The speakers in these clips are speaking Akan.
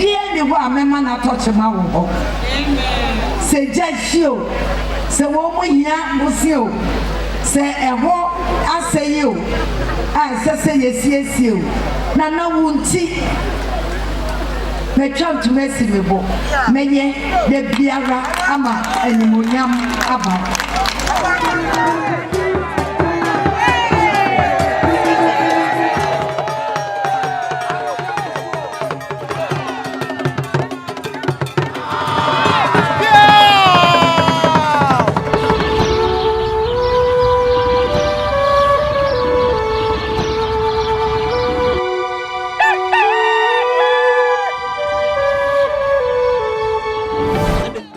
Bibia ni wa mema na touch ma wo. Amen. Se jashio. Se wo mo hia musio. Se eho aseyo. Se yesiesie. Na wunti. Me try to mercy me bo. Menye de biara ama animonyam aba.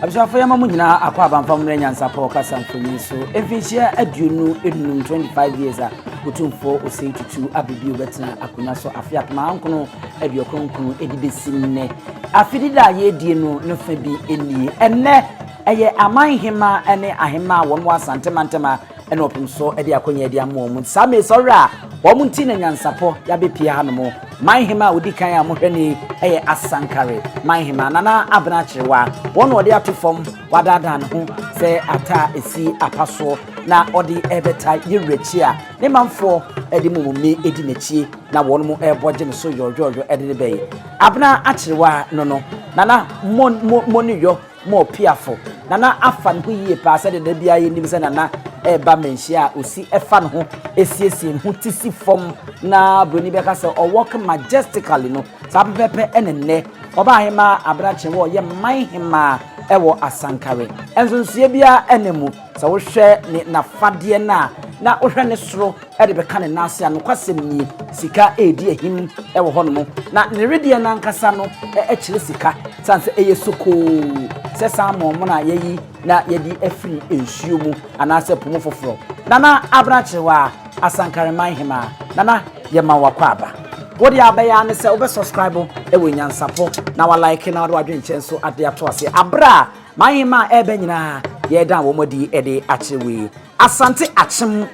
Abisafo ya mamu nyina akwa abamfa mre Nyansapo kasa mfoni so emfinhia aduonu enum 25 years a Otumfuo osei tutu abibi obetena akunya so Asanteman ankono aduokonkon edibesinne afidida ye die no no fa bi eni enne eye amanhema ene ahema won Asanteman tema ene opimso ede akonya ede amom same sora wo nti na Nyansapo ya bepia hanomo manhema odikan ya mohwani eye asankare manhema nana abnachirewa won ode atofom wadada ne ho se ata esi apaso na ode ebeta yirechi a ne manfo ede mumumi edi nechi na won mu eboje ne so yoyoyo ede ne beye abna achirewa no nana moniyo mo piafo nana afa ne ho yie pa se de bia ye nim se nana eba menhia osi efa ne ho esiesie ne ho tisi fom na broni beka se o walk majestically no sapepepe enenne oba hema abrache wo ye manhema ewo asankare enzonsie bia enemu sa wo hwe ne nafade na wo hwe ne soro ede beka ne nase ano kwasem ni sika edi ehim ewo hono na ne redie na nkasa no ekire sika sanse eye soko se samo mo na yeyi na yedi afri ensuo mu anase pomo foforo nana abrache wa asankare manhema nana yema wakwaba wodi abaya ne se obe subscribe ewo Nyansapo na wa like na wa dwenche so ade ato ase abra manhema ebe nyina ye dan wo modi ede achewe asante achem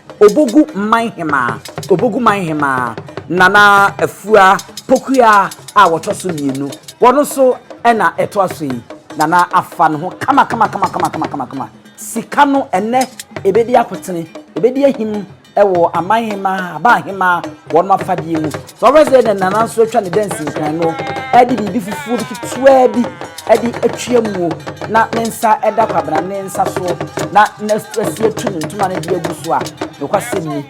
obogu manhema nana afua pokua a wotoso mienu wono so ena eto aso yi nana afa no ho kama sika no ene ebedi akotene ebedi ahim ewo amanhema abahema won mafadie mu so wese de nana so atwa ne dance nkan no edi bibi fufu kitwa bi edi atwam na nensa eda kwabra nensa so na nestrasie tunu ntuma ne de aguso a no kwasemi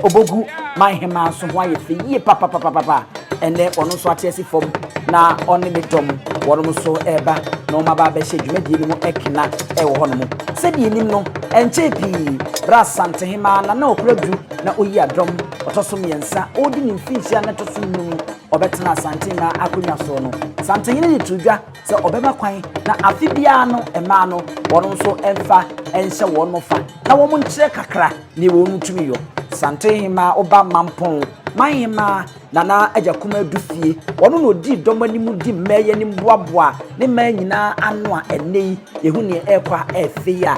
obogu manhema so ho ayefe yie papa ene ono so atiesi fom na oni medom won so eba no maba be hye dwumadi ni mo ekina ewo hono mo se di enim no enchepi Asanteman na okradu na oyi adom otoso miensa odi ni mfinhia na toso num obetena Asanteman akonya so no Asanteman ni tudwa se obeba kwan na afibia no ema no won so emfa enhye won mo fa na wo mo nkyere kakra ni wo ntumi yo Asanteman oba mampon manhema nana ajakuma dufie wono no di domanimu di meye ni mboaboa ne manyina ano a enei ehu ne ekwa efe ya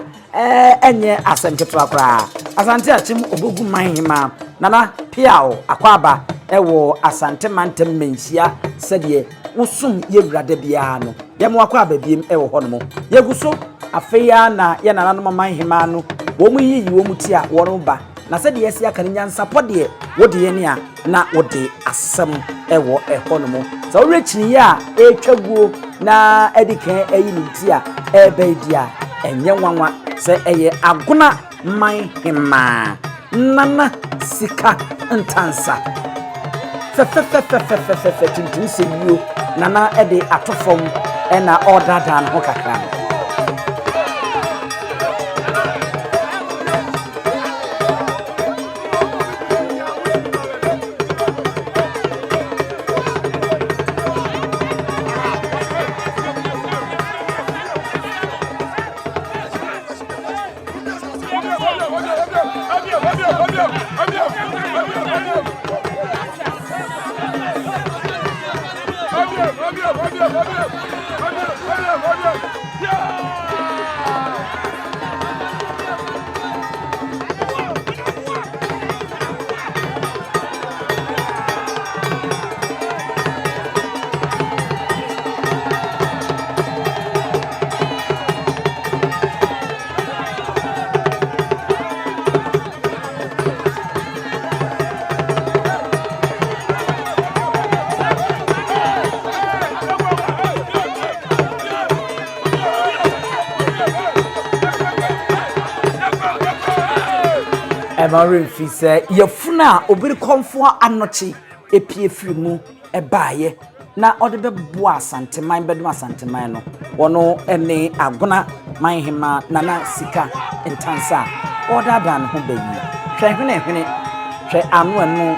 enye asemketo akra asante achim obogu manhema nana piao akwaba ewo Asanteman temmenhia sedie wosum yewrade bia no yemo akwaba biem ewo hono yeguso afeya na ye nananom manhema no wo mu yiyi wo mu ti a wono ba na sede yesi aka Nyansapo de wode ye ne a na wode asem ewo ehonomo so wrechini ya etwaguo na edikan ayi nti a ebaidia enye nwanwa se eye agona manhema nana sika ntansa fe tintin seyo nana ede atofom ena order dan ho kakra Emarin fi say yefuna obiri konfo anochi epie firi mu ebaaye na ode bebo Asanteman bedum Asanteman no wono ene agona manhema nana sika entansa oda dan ho bayi hwehwene hwe anu anu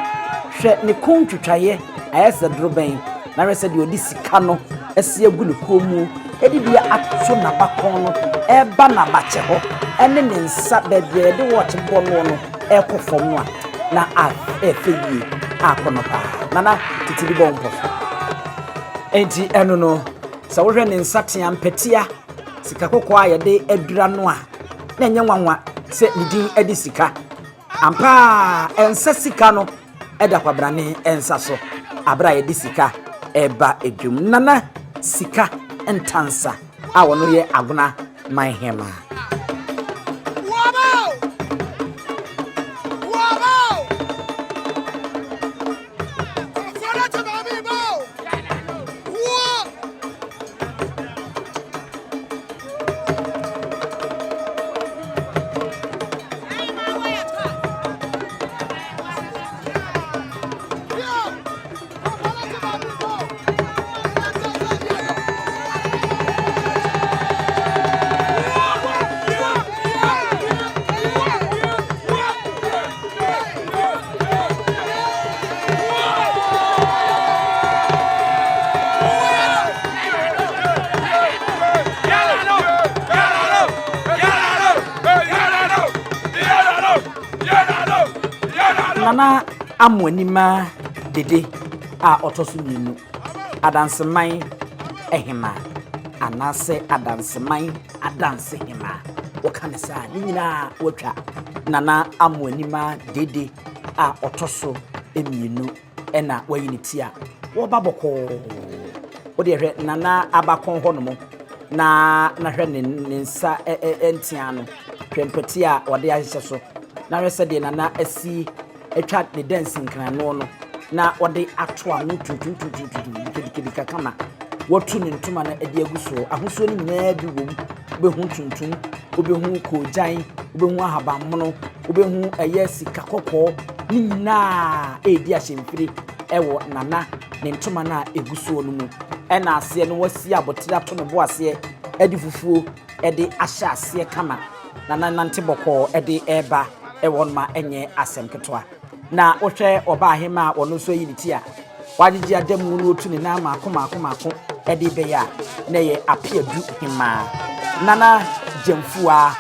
hwe ne kontwitwaye ayese droben na rese de odi sika no ese agu ne komu edi bia ato na bakon no eba na bache ho ene ne nsa bebe de watch bono no ekofom a na afeyi akono pa nana titiri bompo enti eno no sa wohwe ne nsa tea mpetia sika kokko a yede adura no a na enye nwanwa se nidin edi sika ampa ensa sika no eda kwabrane ensa so abra yedi sika eba edwum nana sika entansa a wono ye agona manhema nana amwanima dede a otoso nyinu adanseman ehema anase adanseman adanse hema wokanesa nyina watwa nana amwanima dede a otoso emienu ena wayiniti a wo baboko wo de hwe nana abakon honomo na hwe ne nsa entia no twempeti a wode ahye so na rese de nana asi etwa ne dancing kan no na wode atoa no tututututu kama watu ne ntuma na ade aguso ahoso ni nyina bi wom obehu tuntum obehu kojan obehu ahabammono obehu eye sika kokko ni nyina edi ahyemfiri ewo nana ne ntuma na eguso no mu ena ase no wasi abotira to no bo ase edi fufuo edi ahya ase kama nana nante bokko edi eba ewo ma enye asem ketwa na wohwe oba ahema wono so yiniti a wagigi adamu no otu ne na maako edi beya na ye Appiah du hima nana jemfua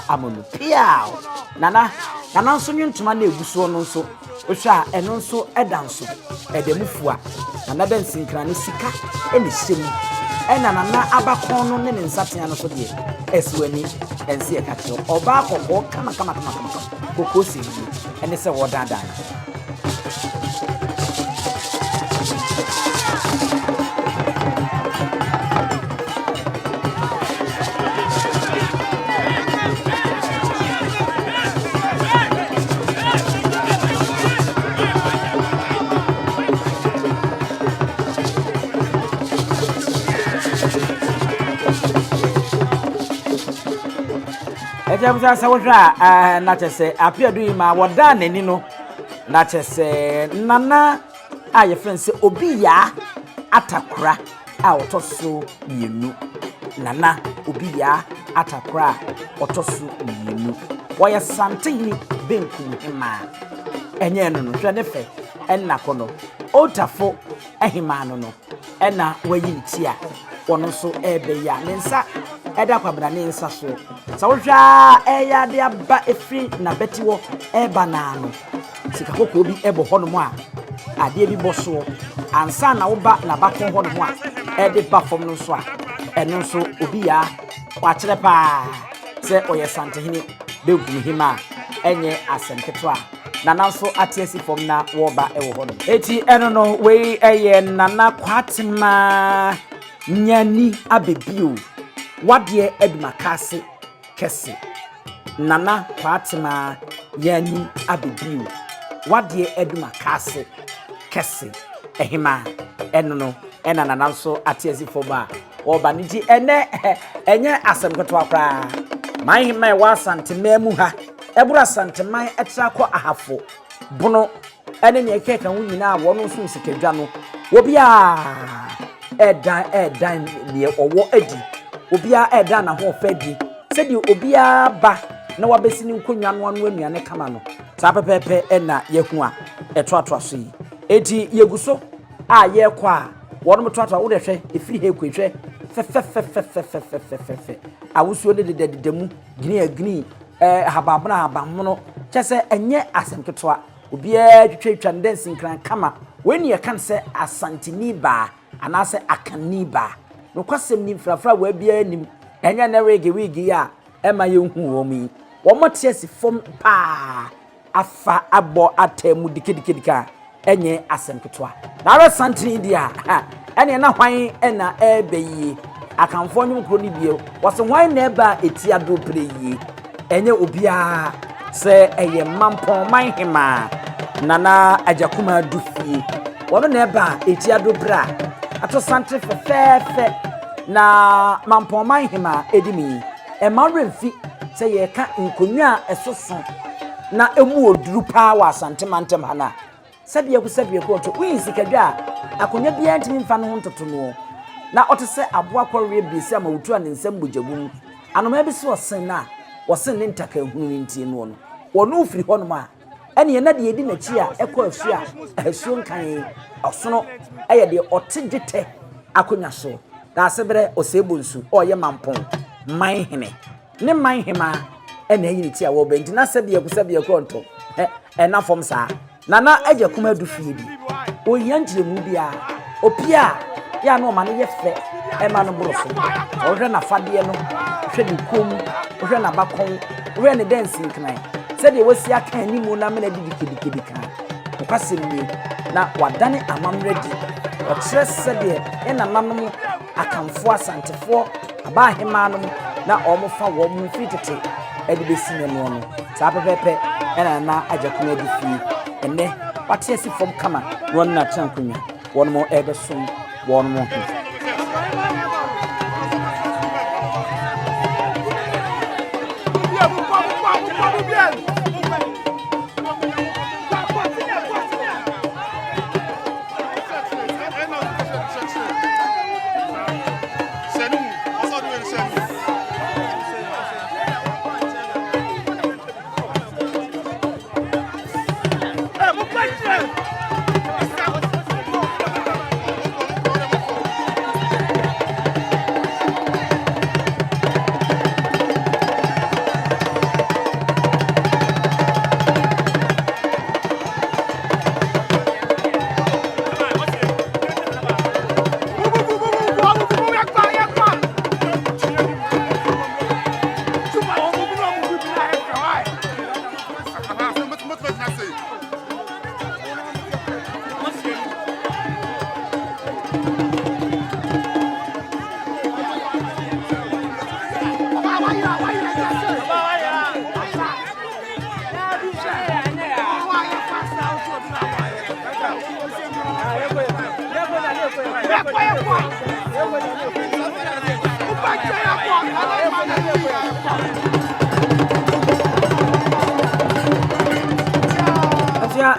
amono piao nana nso nyuntuma na eguso no nso wohwe a eno nso edanso edemufua nana den sinkran sika eni hyemu ena nana abakon no ne nsatea no so de eswani ense ekato oba kokko kama kokko si ene se wodada Ejabuza sawosha na chese Appiah du ma woda nani no na chese nana aye friends obi ya atakra a otoso mienu nana obi ya atakra otoso mienu woya santini benku hima enye no no hwe ne fe enna kono otafo ehima no enna wayinti a wono so ebe ya nensa eda kwabra ne nsa so sawhwa eya de aba efri na betiwo eba na no sika kokko bi ebo hono a ade bi boso ansa na wo ba na bakon hono a ede ba fom no so a eno so obi ya wa kire pa se oye santehini begum hima enye asemketo a nana so atiesi fom na wo ba ewo hono eti eno no we eye nana kwatima nyani abebio wadie edumakase kese nana kwatima yani abebio wadie edumakase kese ehima eno ena nana so atiesi foma oba niti ene enye asem keto akra My was Asanteman muha. Ebura Asanteman etrako ahafo. Bono ene ne keke kan nyina wono so sikadwa obia edan ne owo adi obia edan na ho fadi sedi obia ba na wabesi ni nkonwa no anuane kama no sa pepepe ena yehu a etoatoa so yi eti yeguso a yekwa wono metoatoa wo de hwe efiri he kwehwe fe awusuo de dededemu gini hababna habamono kyese enye asemketoa obia twetwa ndensin kran kama when you can say asantini ba anase akani ba no kwasem ni frafra wa bia nim enya na wigi ya ema yehu wo mi wo mote si fom pa afa abo atemu dikidikidika enye asemketoa na ra santini dia ene na hwan ena ebeyi akamfo nyum kro ni bie wose hwan na eba etia do preyi enye obia se eye mampon man hima nana ajakuma dufie wono na eba etia do bra ato santre fefe na mampon man hima edimi e maremfi se ye ka nkonwa esoso na emu oduru pa wa Asanteman tem hana sabie ko to winsi kadwa akonya bia ntimi mfa no ntoto no na otese aboa kwore biese ama wutu an nsem bojabum anoma bi so sen na wosen ne ntaka hunu nti no no wono ufiri hono ma ene ye na de edi na chi a ekọ asu a asu nkan osono eye de otedete akonya so da sebere osebonsu oye mampon man hene ne man hema ene yin ti a wo benti na sabie ko nto na fom sa nana ajakuma du fie bi oyanjire mu bia opia ya no ma ne ye fe e ma no boroso o hwe na fade no hwe ni kom o hwe na bakon o hwe ne dancing kan se de wasi aka ni mu na me na didikidikidi kan o kwasem ni na wadane amamredi o tre se de e na nanom akamfo asantefo aba hema no na o mo fa wo mu fitete e de besi ne no no sa pepepe e na ajakuma du fie ene wate si fom kama won na chankunya won mo ebesom won mo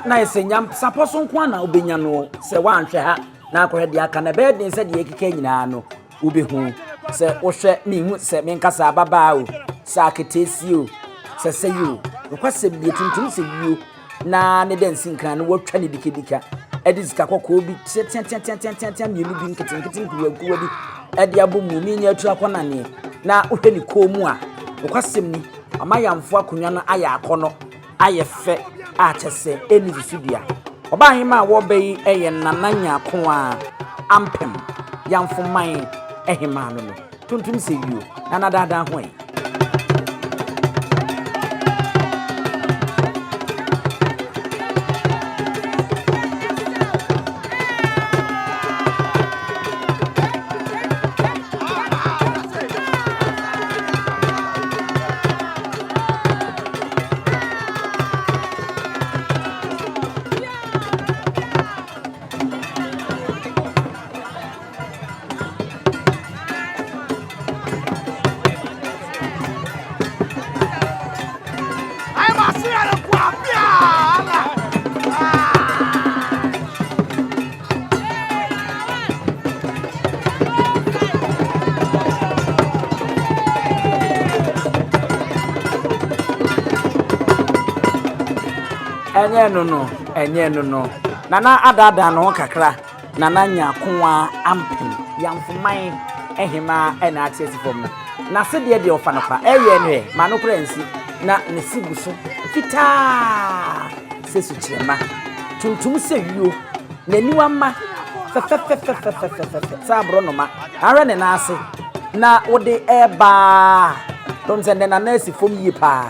na esenyam saposo nko na obenya no se wanhwe ha na akohwe de aka na bed se de ekeke nyina no ubehu se wohwe mihu se menkasa ababa o sa ketesi o se seyo kwase bi tuntum se bio na ne den sinkran no wotwa ne dikidika edizika kokko bi tian mienu bi nketenketen kuwa bi ede abomu mi nya atu akona ne na wohwe ni komu a kwasem ni amayamfo akonwa no aya akono aye fe a chese eni studia oba hima wo bei eye nananya ko a ampem yamfo man ehima no tuntum se yio na dada ho enye no nana adada no kakra nana nya koa ampem yamfoman ehima ena atesifom na se de ofa no pa eye no ma no kura nsi na ne sigu so fita sesu chema tuntum se wio naniwa ma sabro no ma ara ne na ase na wode eba tom se na na asifom yi pa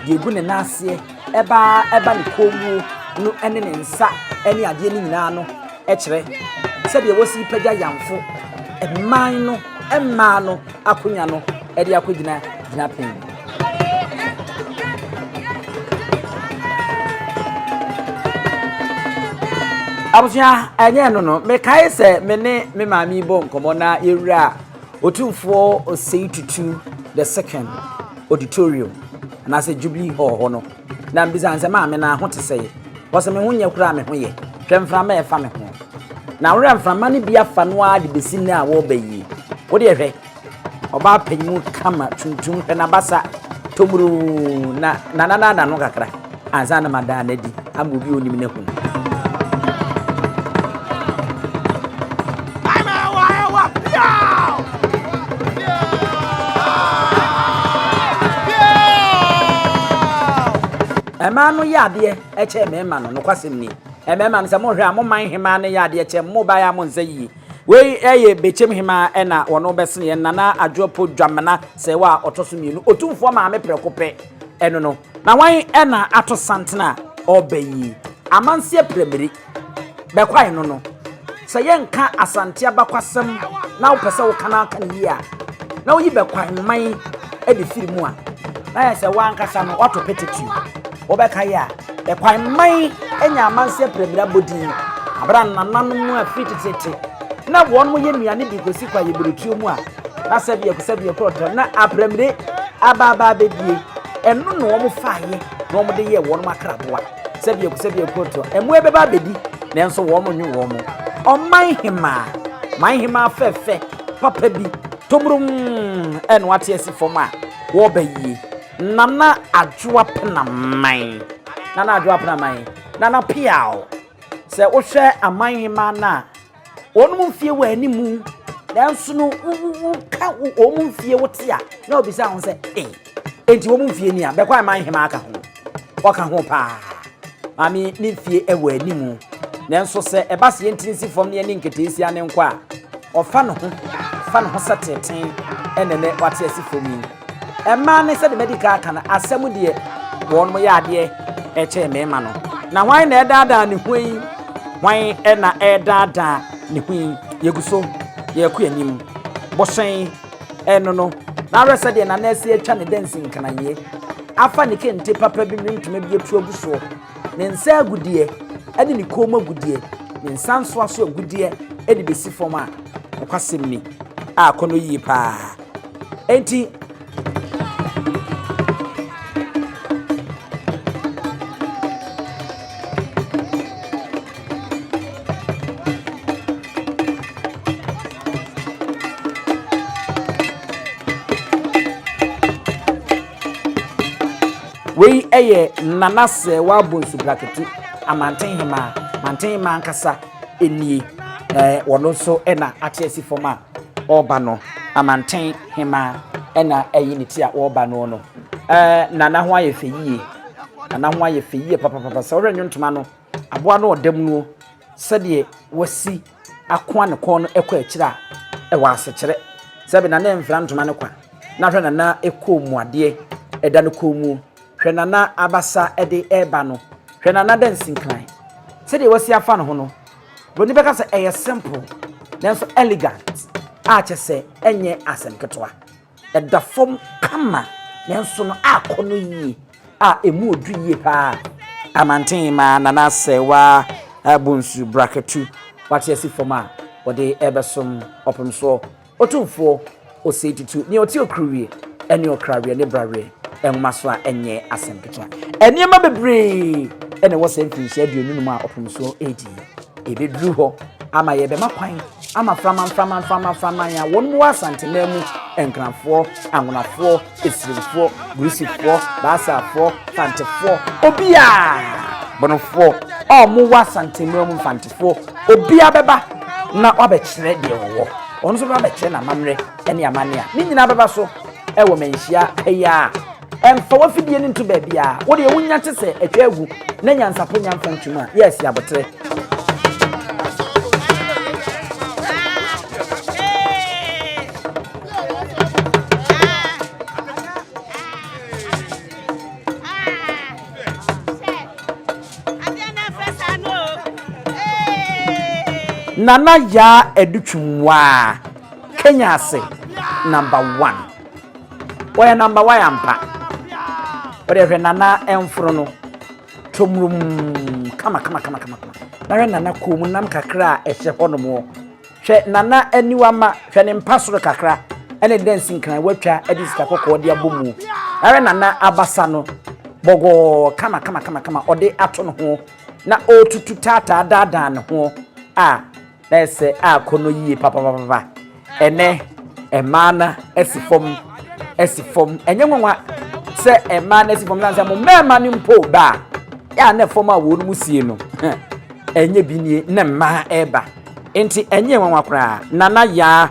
de gu ne na ase eba ne komu no ene ne nsa ene ade ni nyina no ekire se de wosi pagya yamfo eman no emma no akonya no ede akogina gina pen abuja enye no me kai se me ne me maami bo nkomo na yewura Otumfuo Osei the second auditorium na se Jubilee hall ho no na mbisa nse maame na ho teseye wose me ho nya kura me ho ye twemframa e fa me ho na wura mframa ne bia fa no a de besi na a wo bayi wo de hwe oba panyimu kama tuntum na basa tomuru na no kakra anza na mada na di amobi onim ne hu emanu yade eche mema no kwasem ni emema no se mo hwe amoman hema ne yade eche mo ba ya mo nse yi we eye bechem hema na wono besene ye nana adwopo dwamana se wa otoso mienu Otumfuo ma me prekope eno no na wan na ato santena obayi amanse premeri bekwai no se ye nka asante abakwasem na wo pese wo kana kan yi a na wo yi bekwai man e de firimu a na ye se wan kasa no wato petitu obeka ya ekwan man enya amanse premira bodi abra nananu mu afititete na won ye nuane bi gosi kwa ye beretuo mu a na sabie protto na apremire ababa bedie enu no wo faaye na wo de ye won makraboa sabie protto emu ebeba bedi nenso wo mo nyu wo mo oman hima fefe papa bi tomrum enu atiesi foma wo bayi nana adwoa pena man nana Appiah se wo hwe aman hima na wonu mfie wa animu nanso no ka wo mfie wote a na obisa ho se enti wo mfie ni a bekwa aman hima aka ho waka ho pa mami ni mfie e wa animu nanso se ebase yentinsi fom ne ne nketesi ane nkwa ofa no ho sateten enene wate asifom emma ne se de medical kana asemu de won mo yade eche mema no na hwan na edada ne hwan hwan na edada ne hwan yeguso ye ku anim bosen eno no na rese de na nese atwa ne dancing kana ye afa ne kente papa bi ntuma bi etu aguso ne nsa agudie ene ne koma agudie ne nsa nso aso agudie ene besi fom a kwasem ni a kono yi pa enti we eye nanase wa bonsu braketu amanten hema ankasa enie wono so na achiesi foma oba no amanten hema na eyi ne ti a oba no nana ho ayefeyie papa so renwontoma no aboa no odam no sede wasi akoa ne kon no ekwa akira wa asekere sebe na mfra ntoma ne kwa na hwe na ekomuade eda no komu hwenana abasa ede eba no hwenana dancing clan sede wasi afa no ho no boni beka se eye simple nanso elegant a chese enye asemketwa eda fom kama nanso no akono yi a emu odu yi pa amanten ma nana sewa abunsu bracketu wati asi foma wode ebesom opemso Otumfuo Osei ni oti okruwie eni okrawie ne brawie enmaso a enye asemketwa eniema bebre ene wo se mfinhia aduonu mu a opemso edi ebedru ho ama ye be makwan ama frama ya wonu Asanteman mu enkranfo anwonafo esirifo grisifo basafo fantefo obia bonofo o mo wa Asanteman mu mfantefo obi abeba na wabekire de wo ono so wabekire na mamre ene amane a ni nyina beba so e wo menhia eya emfa wafidie ni nto baabi a wo de wunya tese atwa agu na nyansapo nyamfantuma yes yabotre Nana ya edutwumwa Kenya ase number 1. Oya number 1 ampa. Ore nana emfro no tomrum kama. Na nana komu nam kakra ehye hono mo. Hwe nana aniwama hwe ne mpasoro kakra ene dancing kan watwa edisika kokko de abomu. Na nana abasa no bogo kama ode ato no ho na otutu tata dada no ho Nese kono yi papa ene emana esifom enye nwa se emana esifom lanza mo mema ni mpo ba ya na fom a wo no musie no enye binie na ma eba enti enye nwa kra nana ya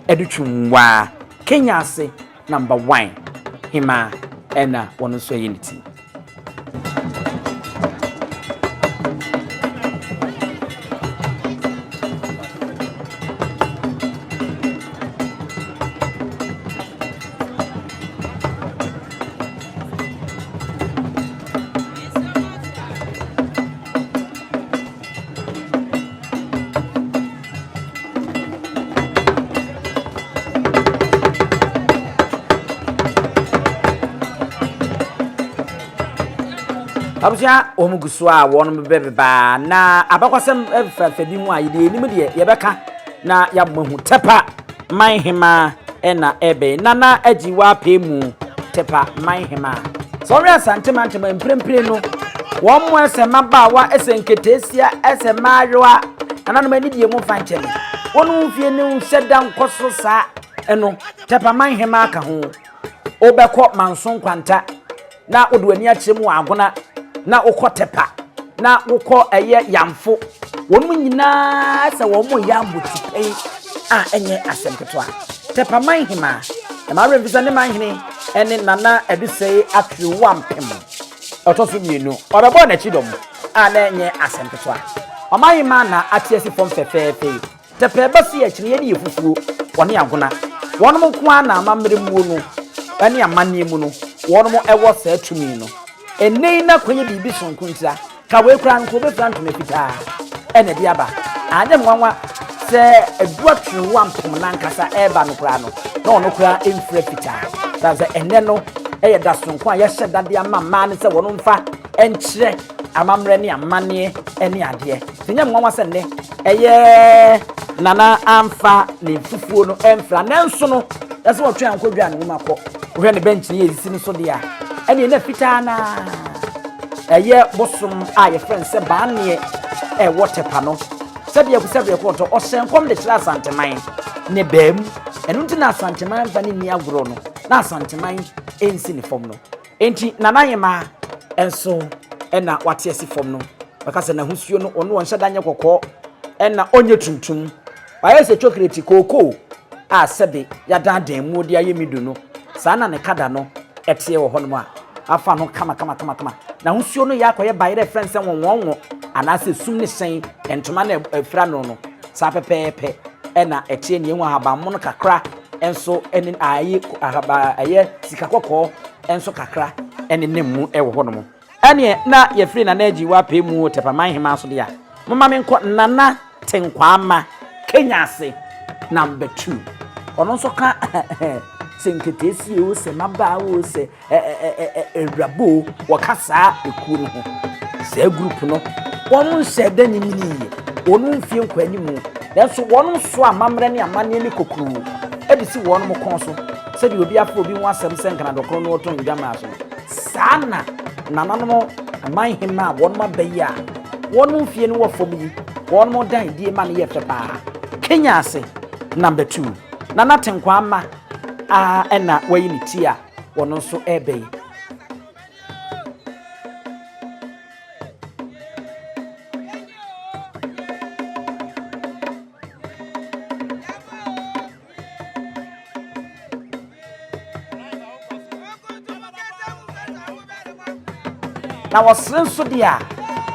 edutwumwa Kenya ase number 1 hima ena wono so yiniti Abuja omugusu a wonu bebeba na abakwasem efafa bi mu a yede enim de yebeka na yabmahu tepa manhema ena ebe nana ajiwa pemu tepa manhema so re Asanteman mprempre no wo mo esema bawa esenketesia esema ayoa ananu mani die mu fanchele wonu fie ne hyeda nkoso sa eno tepa manhema aka ho obekọ manson kwanta na oduani akyemu agona na ukotepa na uko eye yamfo wonu nyina se wo mo yambuti enye asempetwa tepa manhima e ma revisa ne manhini ene nana edusei atru wampem otoso mienu obebo na chidom na enye asempetwa omanhima na atiesi fom fefefe tepa basi ya chiri ye fufuo woni agona wonu mo kwa na amamre mu no ene amane mu no wonu mo ewo sa atumi no ene na kwenye bibi sonkuntia ka we kra nko be plant me pita ene dia ba anye nwanwa se eduatru wampom na nkasa eba no kra no na ono kra emfre pita da ze ene no eye da sonko a ye hyeda dia mama ne se wono mfa enkyere amamre ne amane ene ade tinya nwanwa se ne eye nana amfa ne fufuo no emfra nenso no yase wo twa nkodwa ne makọ ohwe ne bench ne yesi no so dia ene na fita na eye bosom a ye friend se ba ne watepa no sabe ko to o senkom de kira Asanteman ne bam enu ntina Asanteman fa ne ni agro no na Asanteman ensi ne fom no enti nanayema enso ena wate esi fom no bakase na husuo no ono wonhyɛ danye kokɔ ena onye tuntum waye se chocolate koko a sebe ya dan mu de ayemidu no saa na ne kada no etie wo hɔ no a afa no kama na husuo no ya koye bayre friends se wonwonwo anase sum ne sen entoma na afra no saa pepepe ena etie ne enwa haba mo no kakra enso eni ayi ahaba aye sika kokɔ enso kakra eni nemu ewo hɔ no ene na ye free na naji wa pe mu tepa manhema so de ya mama me nko nana tenkwama Kenya ase number 2 ono nso ka senketesi o se maba o se rabo wakasa eku no ho se group no wonu se da ni ni wonu mfie nkwani mu nanso wonu so amamre ne amane ne kokuru edisi wonu mo kon so se bi obi afọ obi ho asem se nkana dokoro no oton dwama so sana nananom amanhema wonu mabayi a wonu mfie ne wo fom yi wonu mo dan die ma ne ye fepa Kenya ase number 2 nana tenkwama ena wayi ni tia wono so ebe na wɔsere nso dia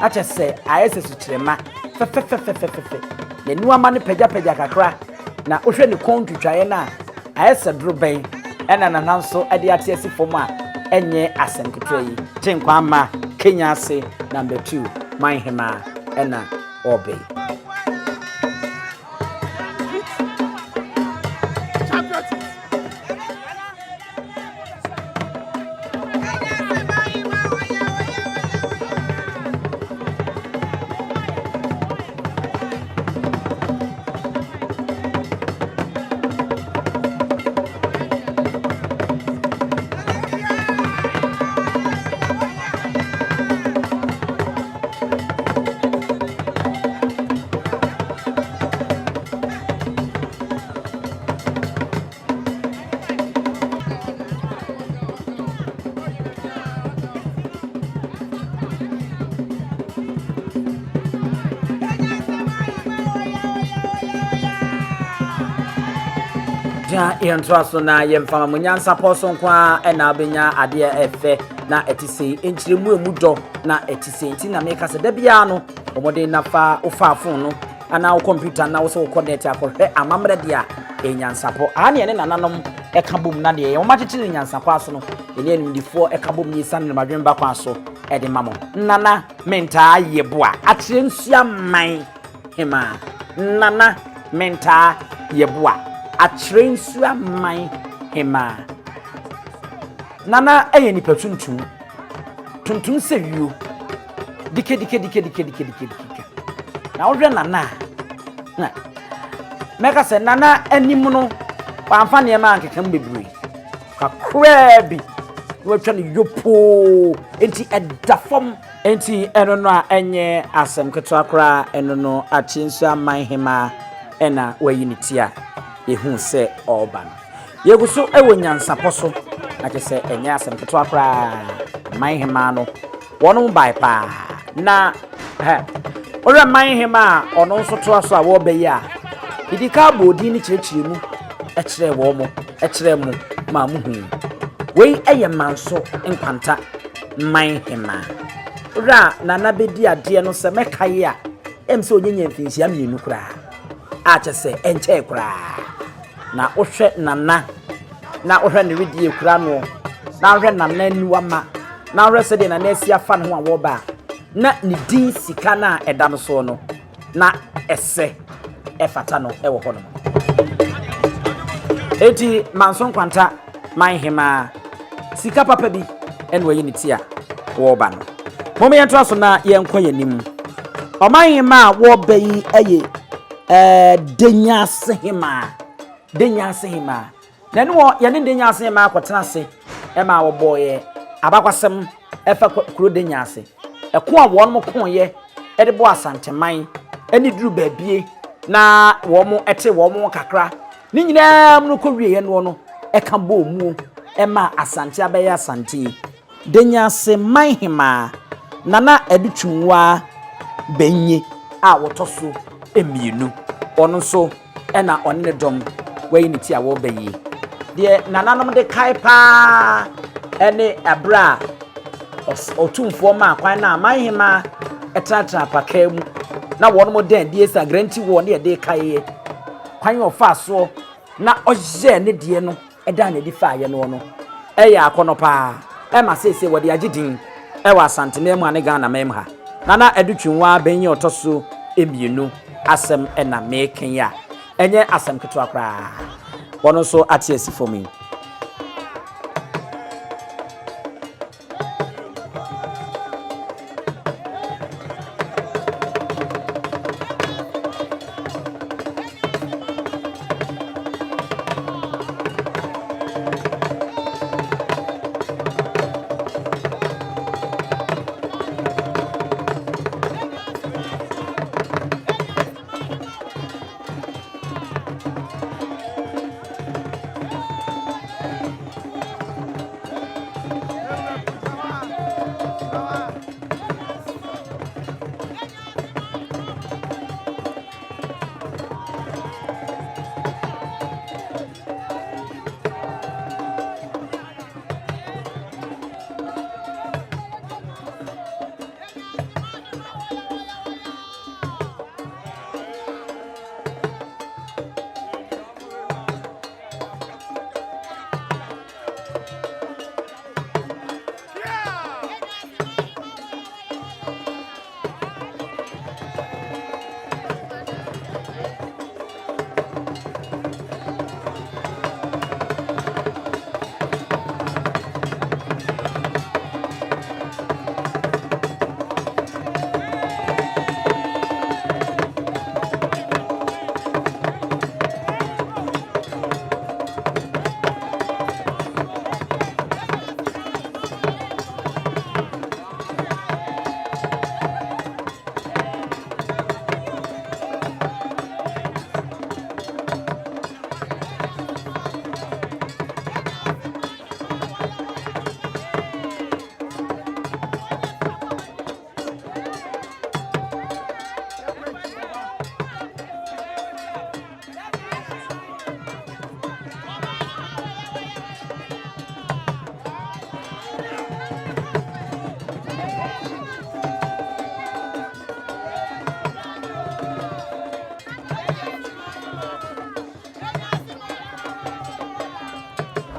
akyɛ sɛ ayɛ sɛ sukyerɛma fɛfɛfɛfɛfɛfɛ na nuama no pagya kakra na wohwɛ ne kɔn twitwaeɛ no a ayɛ sɛ dorobɛn ɛna nana nso ɛde ate asi fam a ɛnyɛ asɛm ketewa yi gyenkwa ama Kenya ase number 2 man hema ɛna ɔbɛn. Yɛntoa na yɛmfama mu Nyansapo so nko a na abenya adeɛ ɛfɛ na ɛtise enkyiremu emu dɔ na ɛtise nti na meka sɛ da bia no ɔmɔde nafa ofaafon no ana wo computer na wo so connect akɔhwɛ amamrɛ dia Nyansapo ne nananom ɛka bom na deɛ wɔn akyekyere Nyansapo aso no ɛne animdifoɔ ɛka bom ni san ne madwen ba kwan so ɛde mamo nana menta yeboa akyerɛ nsua man hema nana menta yeboa akyerɛ nsua man hema nana ɛyɛ nipa tuntum sɛ wio dike na wohwɛ nana na meka sɛ nana anim no wamfa nneɛma ankekam bebree kakraa bi watwa no yopo enti ɛda fam enti ɛno no a ɛnyɛ asɛm ketewa koraa ɛno no akyerɛ nsua man hema ɛna wayi ne tia yehu sɛ ɔba no yegu so ɛwɔ Nyansapo so na kyɛ sɛ ɛnyɛ asɛm ketewa koraa man hema no wɔn bai pa na ɔrɛ man hema a ɔno nso toa so a wɔbɛyi a idika bodi ne kyerɛkyerɛ mu ɛkyerɛ wɔ mo ɛkyerɛ mu ma mu hu wei ɛyɛ manso nkwanta man hema ɔrɛ nana bɛdi adeɛ no sɛ mɛkae a ɛm sɛ onyenya mfinhyia mmienu koraa a kyɛ sɛ ɛnkyɛ koraa na wohwɛ nana na wohwɛ ne redie kura no na wohwɛ nana niwama na wohwɛ sɛ de nana asi afa ne ho a wɔba na ne din sika na ɛda no so no na ɛsɛ ɛfata no ɛwɔ hɔ no eti manso nkwanta man hema sika papa bi ɛna wɔyi ne tia wɔba no mɔmɛ yɛn to so na yɛnkɔ yɛn nim ɔman hema a wɔba yi ɛyɛ Denyase hema na no yɛne Denyase hema akɔtena ase ɛma wɔbɔɔyɛ abakwasɛm ɛfa kuro Denyase ɛko a wɔn mo koyɛ ɛde bɔ Asanteman ɛne duru baabie na wɔn mo ɛte wɔn mo kakra ne nyinaa mu no kɔwie no ɛka bɔ mu ɛma Asante abɛyɛ Asante Denyase man hema nana ɛdutwunwa benye a wɔtɔ so emienu ɔno nso ɛna ɔne ne dɔm wayi ne ti a wɔbɛyi deɛ nananom de kai pa ɛne abra Otumfuo ma kwan na man hema ɛtratra paka mu na wɔn mo den die sa granti wɔ ne de kai kwan ɔfa so na ɔyɛ ne die no ɛda ne di fa yɛ no ɛyɛ akɔnɔ pa ɛma sese wɔde agidin ɛwɔ Asanteman mu ane Ghana mem ha nana ɛdutwinwa benye ɔtɔ so emienu asɛm ɛna meken ya enye asɛm ketewa koraa wɔno so ate asi for me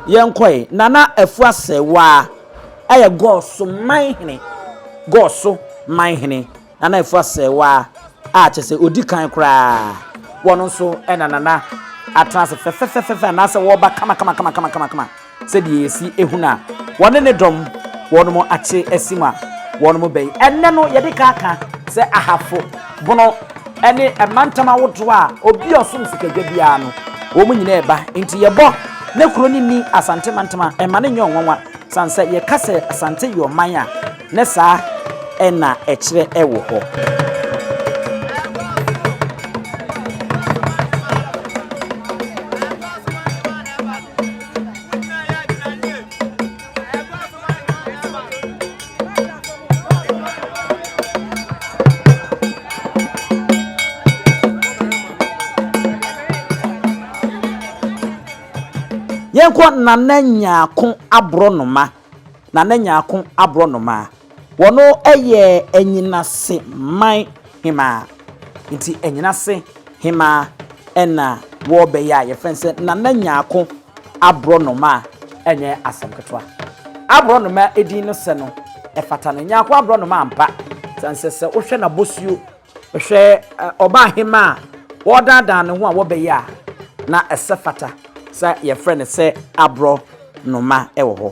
yenkoi nana afu asewa eye goso manhene goso manhene nana afu asewa a chese odi kan kra wono so ena nana atrans fe na se wo ba kama se die yesi ehuna wone ne dom wono mo ache esima wono mo bey enne no ye de kaka se ahafo bono ene emantama wodo a obi osom sikadwa bia no wo mu nyina eba enti ye bo ne kuro ni Asanteman ema ne nyo nwanwa sanse ye kase asante yo man a ne saa ena ekire ewo ho yenko nananyako abronoma nananyako abronoma wono eye enyinase man hima nti enyinase hima ena wo be ya ye fense nananyako abronoma enye asemketwa abronoma edin no se no efata no nyako abronoma ampa sansese wo hwe na bosuo hwe oba hima wo dadan ne ho a wo be ya na esefata sa your friend say abro no ma ewo ho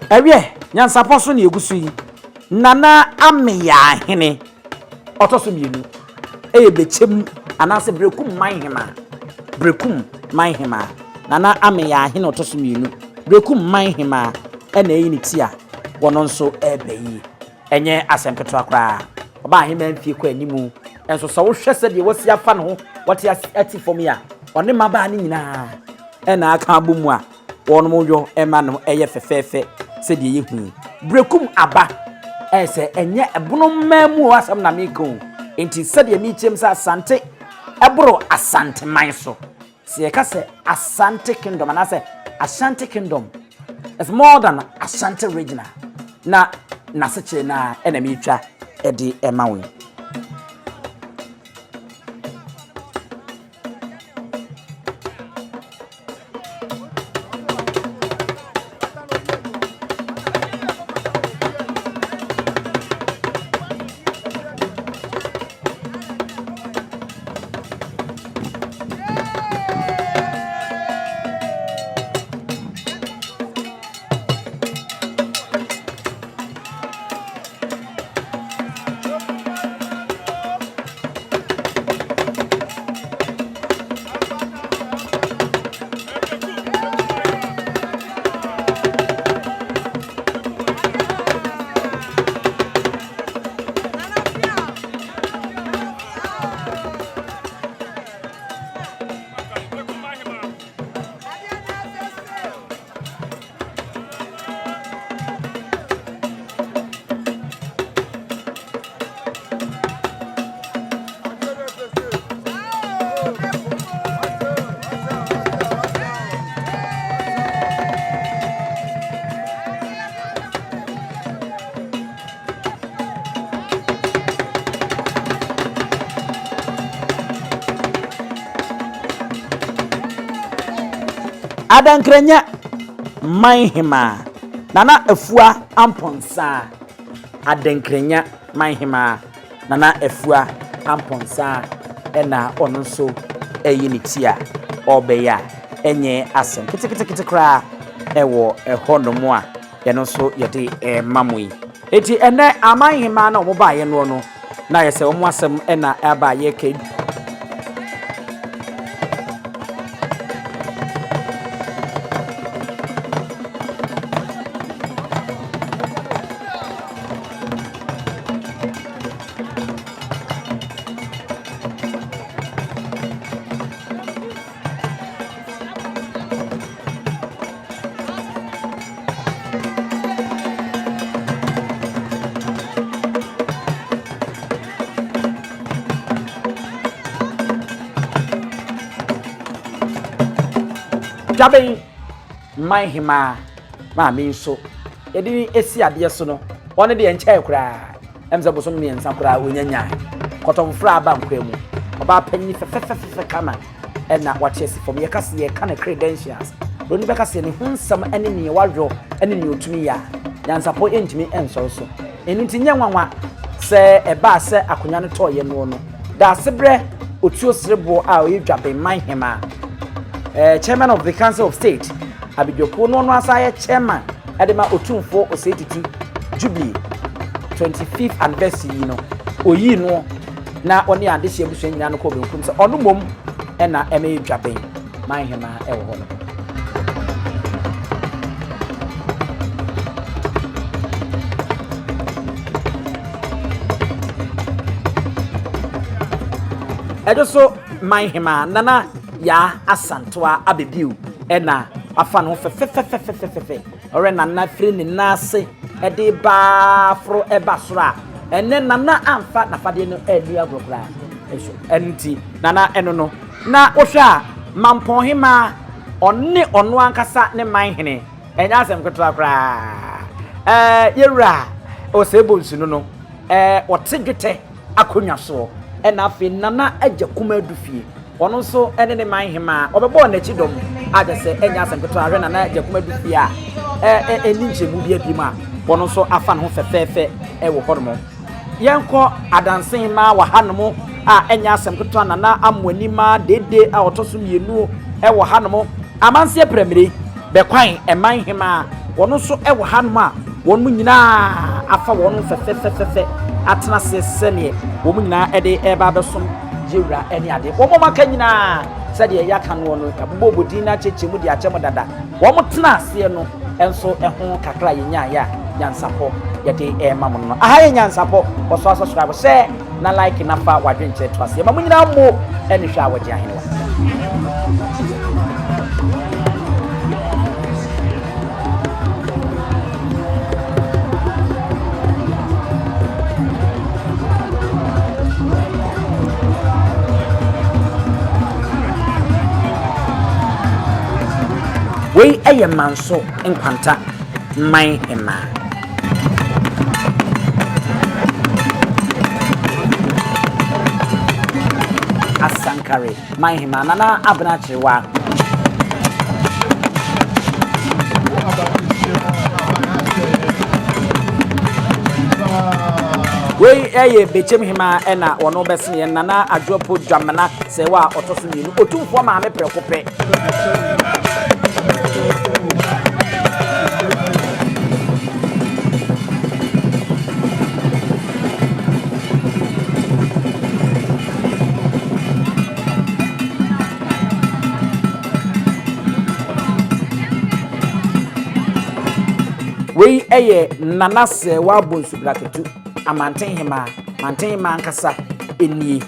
ewie Nyansapo so ne egusu yi Nana Appiah hene otoso mienu bechem anase brekum manhema Nana Appiah hene otoso mienu brekum manhema ena eyi ne tia wono nso ebeyi enye asempetro akra oba ahema mfie kwa animu enso so wo hwese de wasi afa ne ho wote ati fom ya one maba ne nyina ena aka abomu a wono mo yo ema no eye fefefe se de yehu brekum aba ese enye ebono mamu asam na meko enti se de mi chem sa asante ebro Asanteman so se ye ka se Asante Kingdom na se Ashanti Kingdom is more than Ashanti regional na seche na enemy twa edi emawe Adankrenya manhema Nana Afua amponsa Adankrenya manhema Nana Afua amponsa ena ono so eyinitia obeya enye asem kiti kra ewo ehonomo a ye no so yede mamui eti ene amanhema na omo ba ye no na ye se omo asem ena aba ye ke Jabe manhema ma me so yedi esi ade so no one de enche kura emza boso me ensa kura onyanya kotomfra aba nkwa mu oba panyi fefefefe kama ena wachesi fom ye kase ye kana credentials oni be kase ne hunsam ene ne wadwo ene ne otumi ya Nyansapo entimi enso so eni tinye nwanwa se eba se akonya no to ye no da sebre otuo serebo a oyedwabe manhema chairman of the Council of State Abidjoko no asaye chairman Adema Otumfuo osetitu Jubilee 25th anniversary no oyi no na oni ade hye busu nyina no ko benkum se ono mom na eme dwaben manhema ewo ho no edoso manhema nana ya asantoa abebiu ena afa no fefefefefefefe ore nana firi ni nase ede ba fro eba sora ene nana amfa na fade no adu agrokra eso enti nana eno no na ohwa mampon hema onne ono ankasa ne manhene enya asem kotwa kra yewra osebo nsu no otegete akonwa so ena afi nana agya kuma adufie ono so ene ne manhema obebo na chidom aja se enya asempeto ahwe na agya kuma adufie a eni nchemu bia bi ma ono so afa no fefefe wo hormo yenko adansen ma wa hanom a enya asempeto na amwanima dede a otoso mienu wo hanom amanse premiere be kwan manhema wono so e wo hanma wonu nyina afa wono fefefefefe atena se sene wo mu nyina e de e ba besom jewura ene ade wo mo maka nyina se de ya kan wono abobɔ bodin na cheche mu de ache mo dada wo mo tena ase no enso ho kakra yenya ya Nyansapo yɛde ɛma mo no aha yɛ Nyansapo wɔso subscribe share na like na fa wadwenche to ase ma mo nyina mo ɛne hwɛ a wɔde ahenewa wei ɛyɛ manso nkwanta man ema asankare man hima nana abna chiwa wei eye bechem hima ena wono besene nana adwopo dwamana se wa otoso ni Otumfuo ma me prekope wei eye nana se wa bonsu braketu amanten hima manten ma nkasa enie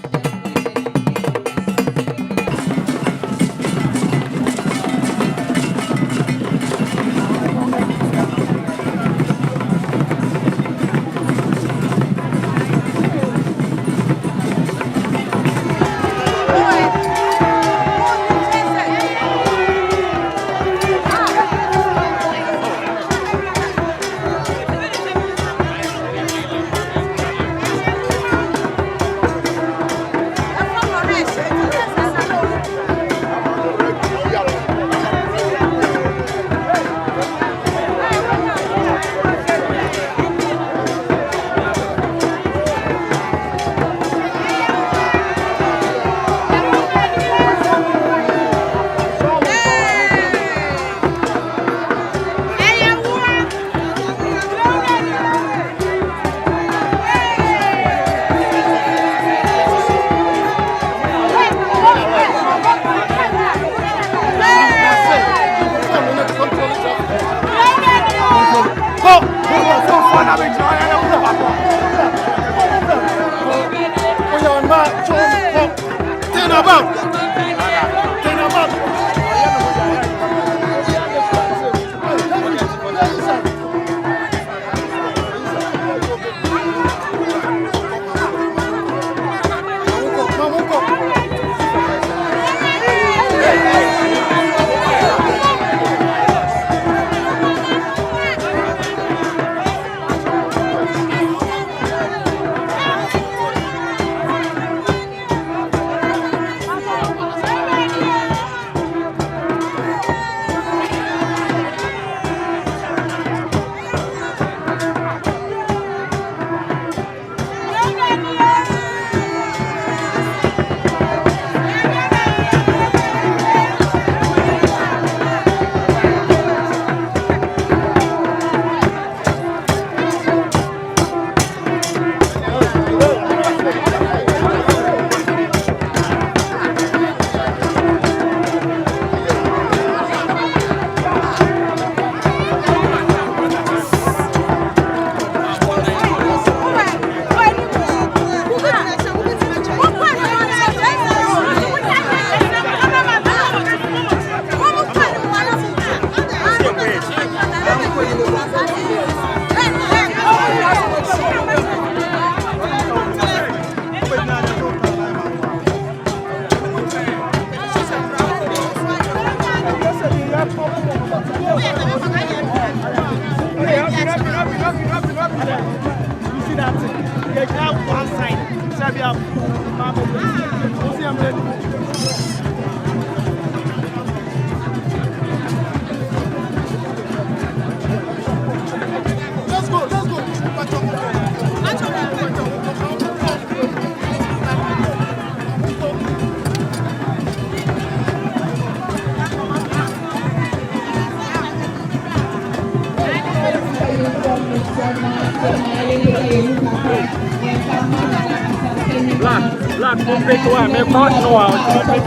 Black, don't pick one. Make part no out. Don't pick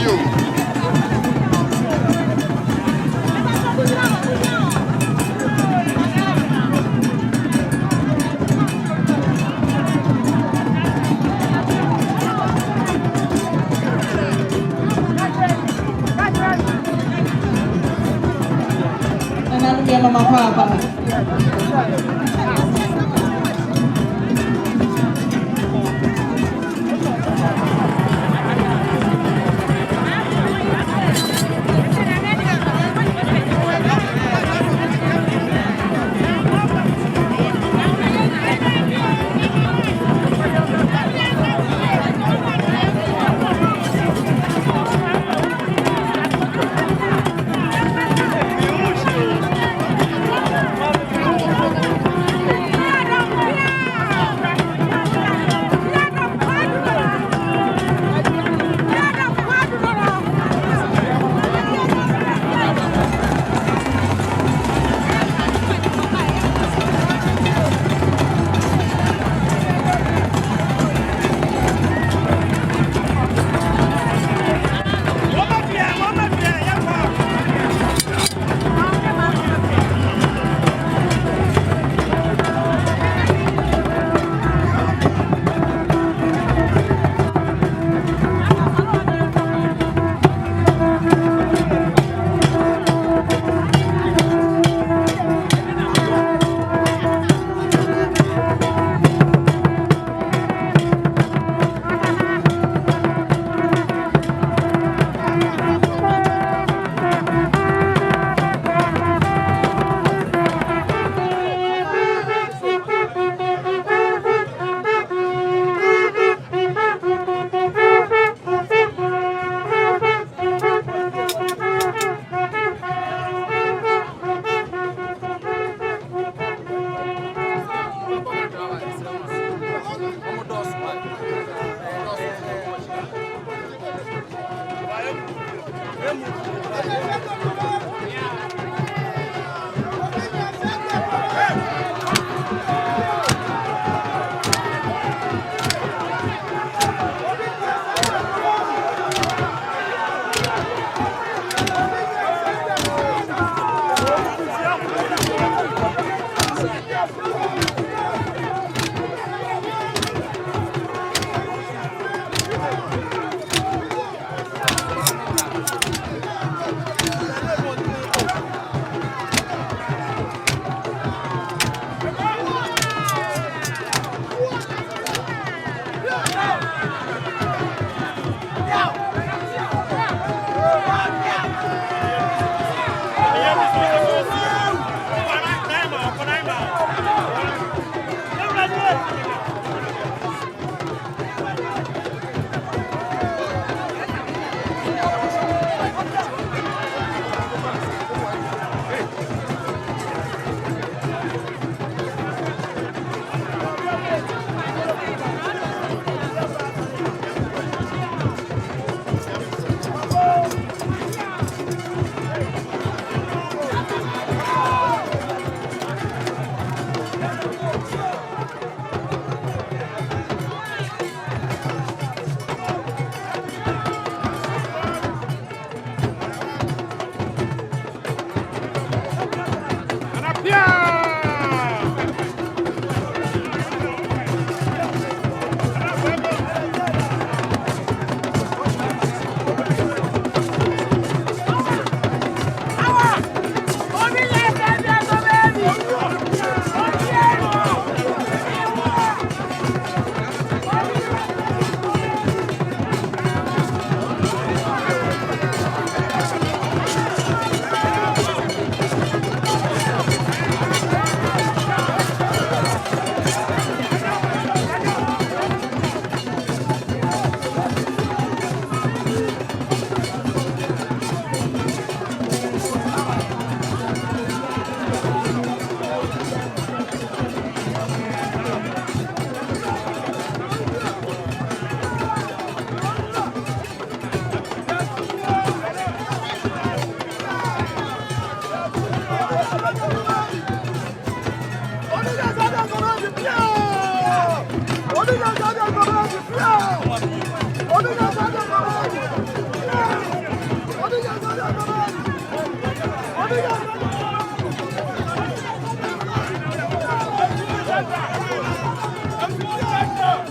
you. Mama Papa.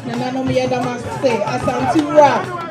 Nananom Yedamase, Asanteman.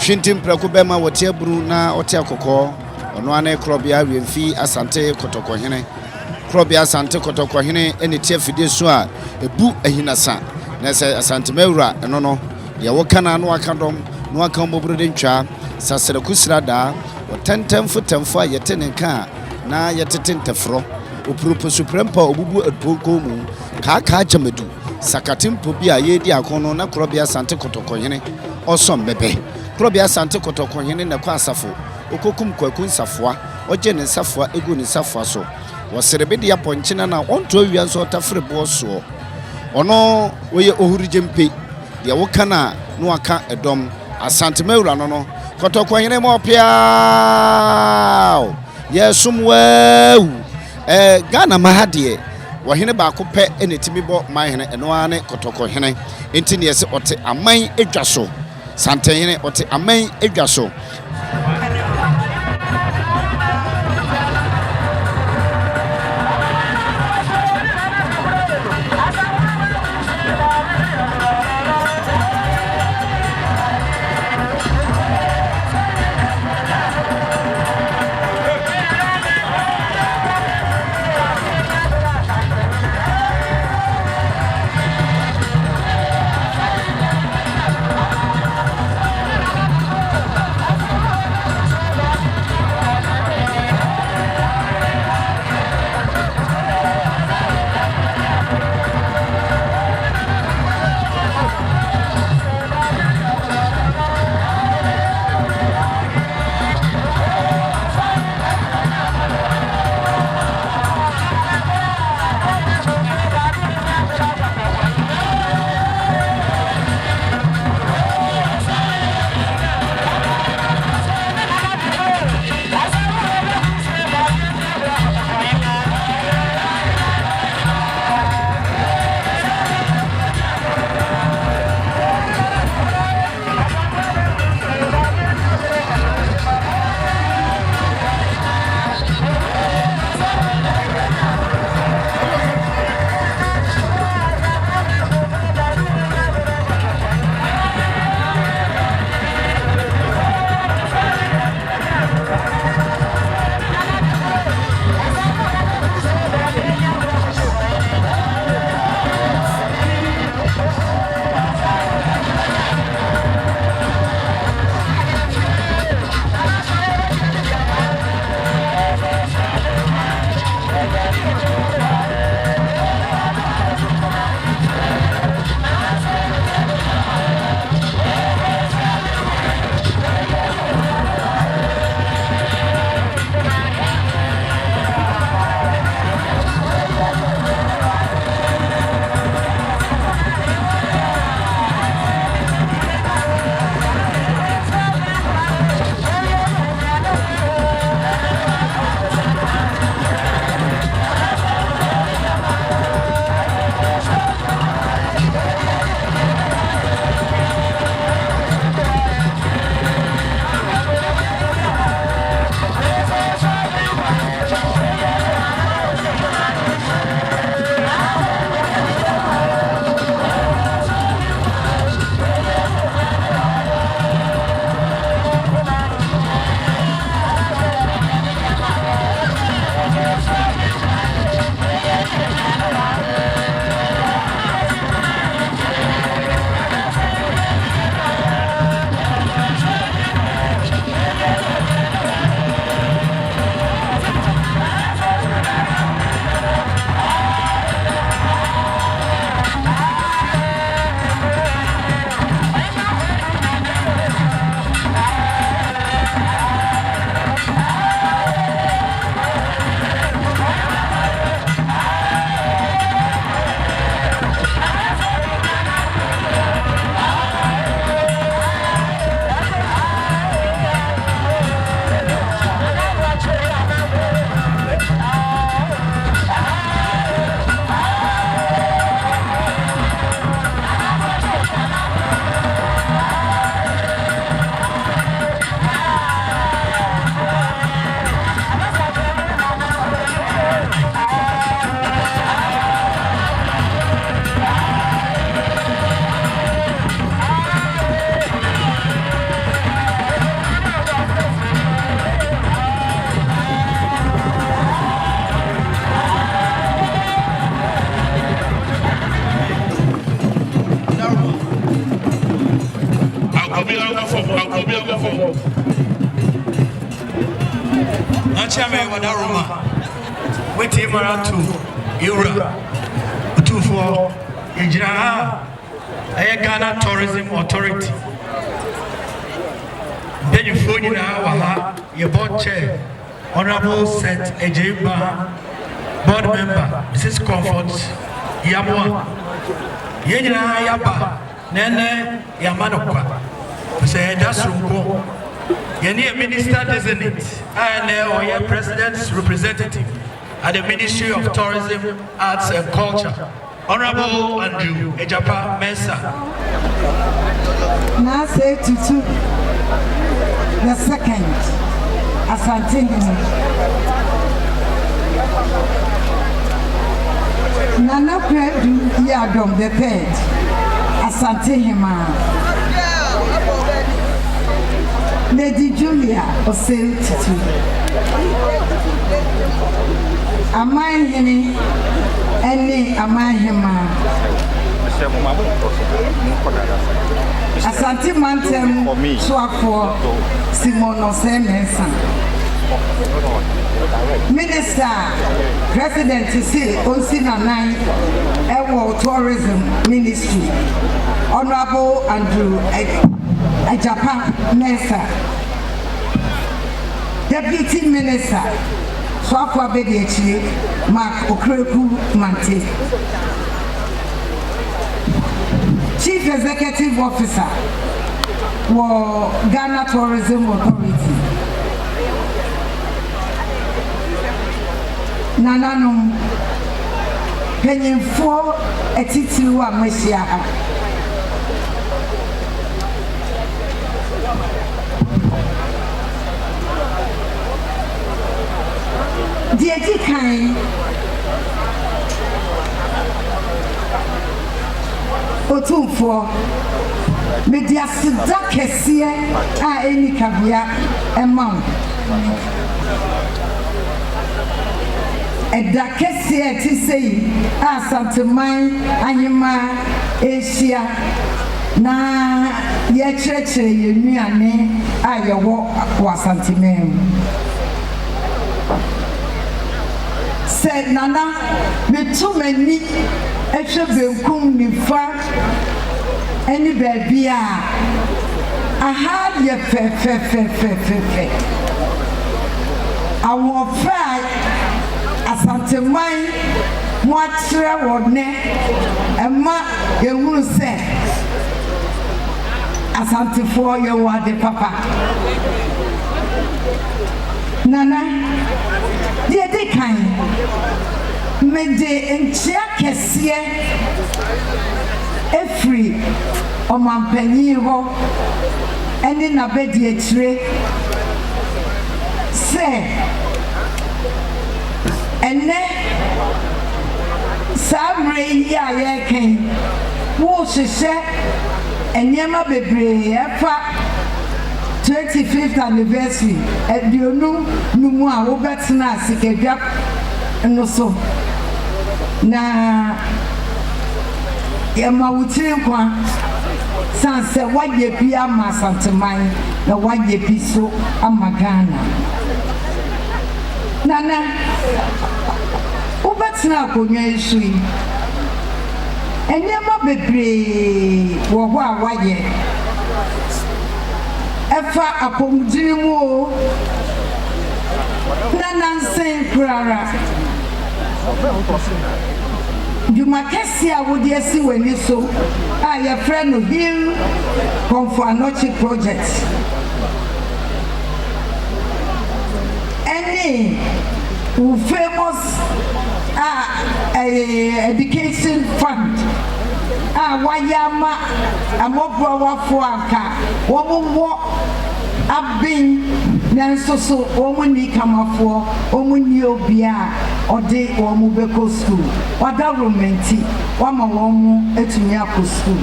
Shintim prako bema wote bru na ote akoko ono ane krobia wemfi asante kotoko hene krobia asante kotoko hene ene tie fide so a ebu ahinasa na se asante mewura eno no ye wokana no akadom no aka mbobro de ntwa sasere kusrada wotentem fotemfo yetenenka na yetetentefro opurupo suprempa obubu adpoko mu ka chamadu sakatimpo bia yedi akono na krobia asante kotoko hene osom bebe Krobia Asante kotoko hene na kwa asafo okokum kwaku nsafua oje ne nsafua egu ne nsafua so woserebedi aponchina na onto awia so tafrebo so ono oye ohurujempe de wokana no aka edom Asante mewura no kotoko hene mo pia yesumwa Ghana mahadie wo hene ba ko pe enetimi bo man hene eno ane kotoko hene enti ne yese ote aman edwaso Santehene ote amen edwaso Otumfuo. Chairman Wadaroma, waiting around to Eura, Otumfuo, Ghana Tourism Authority. Then you phone in your board chair, Honorable St. Ejeba, board member, Mrs. Comfort, Yamwa, Yena Yaba, Nene Yamanokwa, say that's Rungo. You're minister designate or your president's representative at the Ministry of Tourism, Arts and Culture, Honorable Andrew Ejapa Mesa. Now say to the second, Asanteman. Nana Predu Yadom the third, Asanteman. Lady Julia Osei Titi. Amai hini eni amai hima. Asanteman tem swafo Simono Semesa. Minister President si Onsina Nine Ewo Tourism Ministry. Honorable Andrew Japan Minister, Deputy Minister, Swafwa Bediachi, Mark Okreku Mante, Chief Executive Officer, Ghana Tourism Authority, Nananum, Penny 4 Etitiwa Messia. Dear kind Otumfuo media sida kese a eni kabia emam eda kese ti sei Asanteman anyima Asia na ye churchere ye nuane a ye wo Asanteman. Say Nana, me too many extra benkum nifa any baby I had ye fe. I will fight Asanteman mwatre wodne emma ye hunu se Asantefuo ye wade papa Nana Dear kind, me de enchia kesie every omampanyi ho eni na bedi etire se ene sabre ya ye kan wo hwehwe enyema bebre efa 25th anniversary eduonu numu a wo betina asikadwa no so na yema wutire kwa sanse waye bi ama Asanteman na waye bi so ama Ghana nana wo betina akonwa esu yi enyema bebre wo ho a waye Efa apomudirimu nanansen kurara Jumakesi awudi esi weni so a ye friend no Hill Comfort project any famous education fund wayama amobro wafo anka womo abin nanso so omuni kamafo omuni obia ode omu beko school wada romenti wama womu etumi akọ school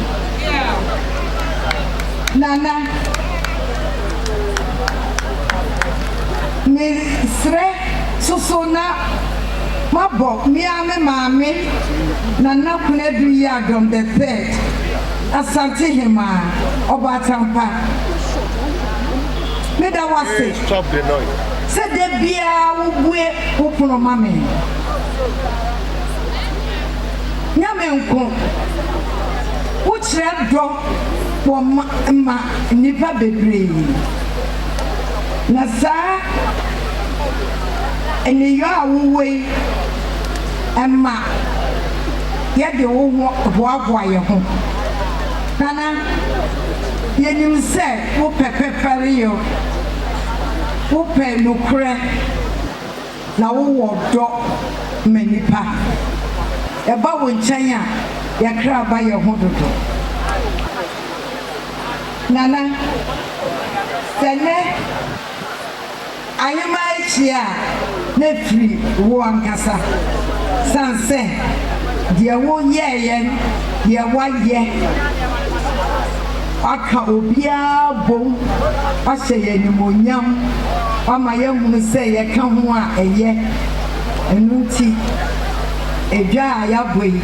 nana me sre so na mabo mi ame mame nana kunedu yadom the third Asanteman Obatampa me da wase stop the noise se de bia wo bue wo pono mame nyame nko wo kire do wo ma nipa bebre na sa eni yo awoi emma ye de wo boaboa ye ho nana yenim se wo pepepere yo wo pe nokre na wo wodo manipa e ba wo nchen a ye kra ba ye ho dodo nana sene ayema chia na firi wo ankasa sanse de wo ye de wa ye aka obia bom ahye ye nimonyam ama ye hunu se ye ka ho a eye enunti edwa ya boi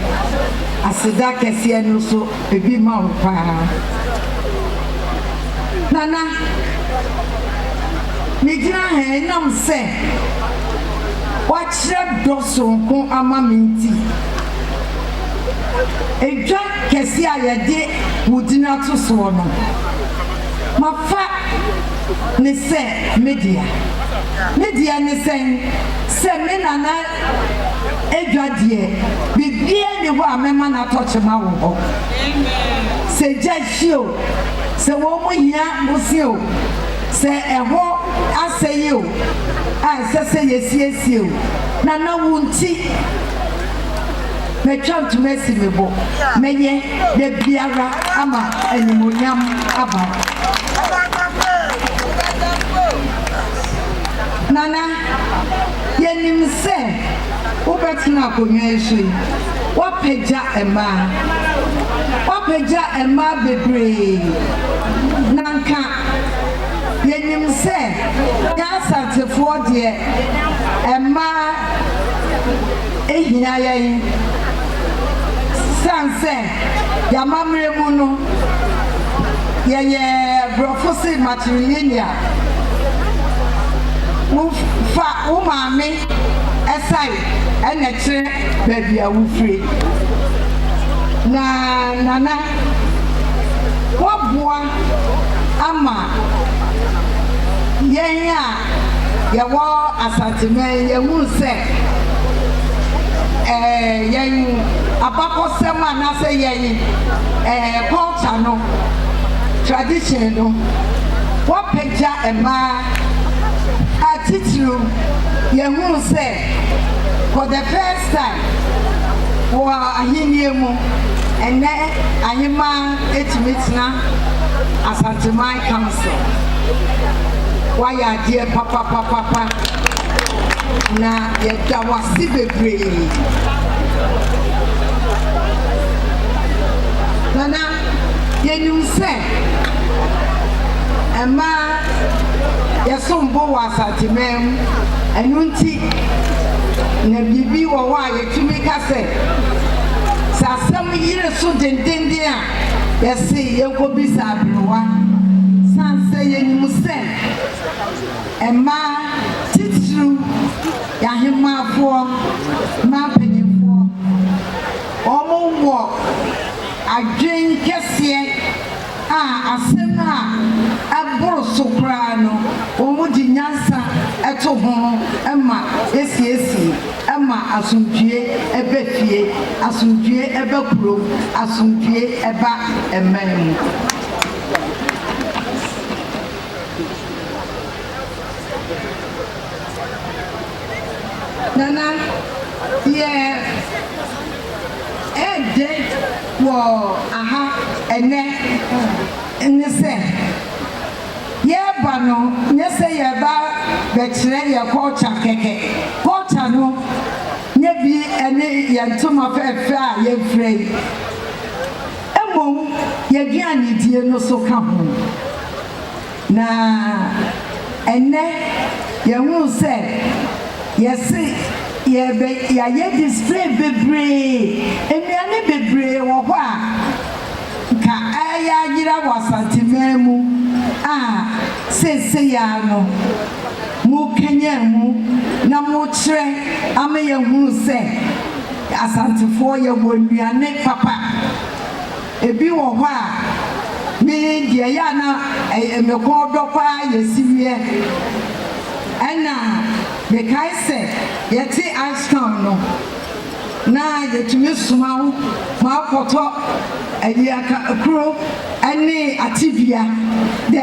aseda kese no so ebi ma wo pa nana Nigra he nam se wachre dosonko ama minti edwa kesi ayede wudina to so no mafa ne se media ne se me nana edwa die bibie ne ho amema na tochema wo ho se jashio se wo mo hia musio se eho aseyo se yesiesie na na wunti me twa mesi mebo menye de biara ama animonyam aba nana yenim se obetina akonwa ehwe wapeja ema bebre nanka yenim se Nyansatefo de ema ehia yen sanse yamamre mu no ye brofosi matrilineal fa umame esai enekire babia wufre na nana wabua ama yenya yawo Asanteman yehu se yen abakosema na se yen culture no tradition no wapeja ema attitude yehu se for the first time wa ahiniemu ene ahima etimitna Asanteman council waya die papa na ye dawasi bebre nana yenyum se ema yesombo wa Asanteman enunti na bibi wo wa yetumi kase sasam yire so dendende a yesi yekobisa abrowa sanse yenyum se ema titru yahemafo ma penyefo omo adwen kese a asem a aboro sokra no omo di nyansa eto ho ema esi ema asundue ebefie asundue ebekuro asundue eba emem nana ye ede wo aha ene se ye ba no nye se ye ba be kire ye culture keke culture no nye bi ene ye ntoma fefe a ye free emo ye duane die no so ka ho na ene ye hu se yes ya ye display bebre emiane bebre wo ho a ka aya yira wa Asanteman mu sese ya no mu kenya mu na mu kire amaye hu se Asantefoɔ ye wonuane papa ebi wo hɔ a me die ya na emekɔ dɔpa yesiwie ɛna me kai se yɛte Ashton no na yɛtumi soma wo ma akɔtɔ ayaka akuro ɛne atibia de a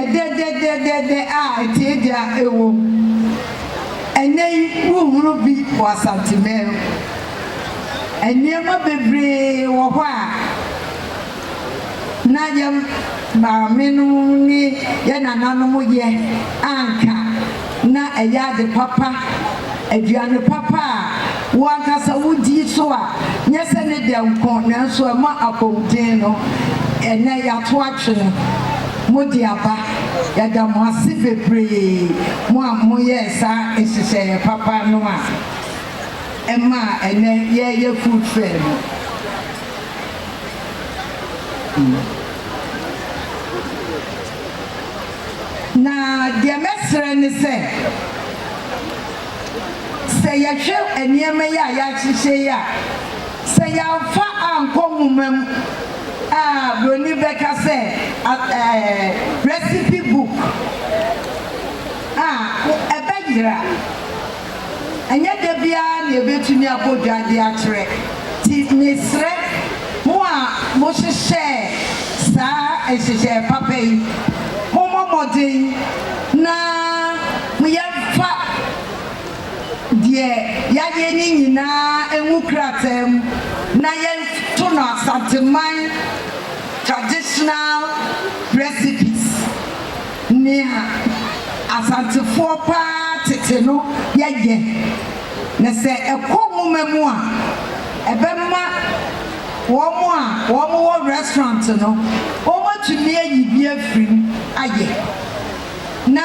etedia ewo ɛnɛ wo bi wɔ Asanteman ɛnɛma bebree wɔ hɔ a na yɛm maame no ne yɛ nananom yɛ anka na ɛyɛ ade papa aduane papa a wankasa wodi so a nyɛ sɛ ne de nko nanso ɛma akɔwden no ɛnɛ yɛato atwe modi aba yɛda mo ase bebree mo a moyɛ saa nhyehyɛeɛ papa no a ɛma ɛnɛ yɛyɛ food fair no na deɛ mɛsrɛ ne sɛ yɛhwɛ nneɛma yi a yɛahyehyɛ yi a sɛ yɛamfa ankɔ nwoma mu a broni bɛka sɛ recipe book a ɛbɛyera ɛnyɛ da biara na yɛbɛtumi abɔ dwade akyerɛ nti mesrɛ mo a mohyehyɛ saa nhyehyɛ papa yi mommɔmmɔden na moyɛmfa deɛ yɛayɛ ne nyinaa ɛnwu krataa mu na yɛnto no Asanteman traditional recipes ne Asantefoɔ paa tete no yɛyɛ na sɛ ɛkɔ nwoma mu a ɛbɛma wɔn wɔ restaurant no wɔmatumi ayi bi afiri mu ayɛ na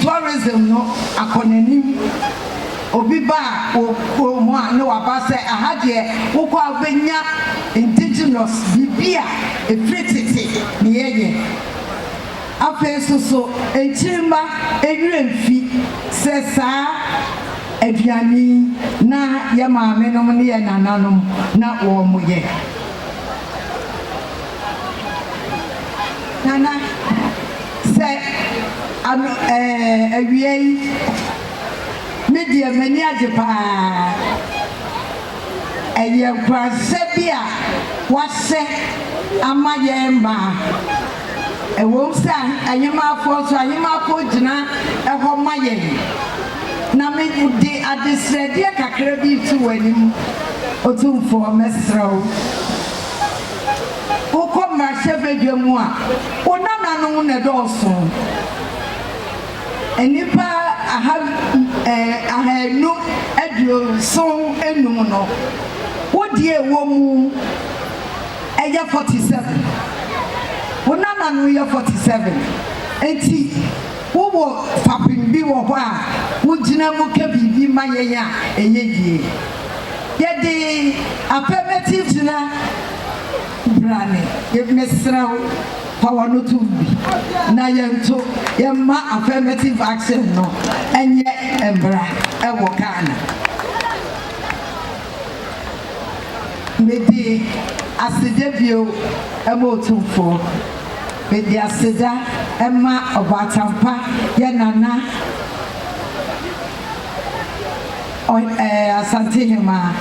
tourism no akɔ n'anim obi ba o mu a ne waba sɛ aha deɛ wokɔ a wobɛnya indigenous bibi a ɛfiri tete ne yɛyɛ afei so ekyirima ewura mfi sɛ saa aduane na yɛ maame nom ne yɛ nananom na wɔn mo yɛ nana sɛ awie yi me deɛ m'ani agye paa ɛyɛ nkuranhyɛ bi a wahyɛ ama yɛn mmaa ɛwɔm sɛ anyemafoɔ so anyemafoɔ gyina ɛhɔ ma yɛn na me de adesrɛdeɛ kakra bi to w'anim Otumfuo mɛsrɛ wo wokɔ mmarahyɛ badwa mu a wo nananom ne dɔɔso nnipa ahanu aduoson enum no wodie wɔ mu ɛyɛ 47 wo nananom yɛ 47 enti wowɔ fapem bi wɔ hɔ a wogyina mu ka biribi ma yɛn a ɛyɛ yie yɛde affirmative na brane yɛmɛsrɛ wo power no to bi na yɛnto yɛma affirmative action no ɛnyɛ mbra ɛwɔ Ghana mede aseda bio ɛma Otumfuo mede aseda ɛma ɔbatampa yɛ nana Asanteman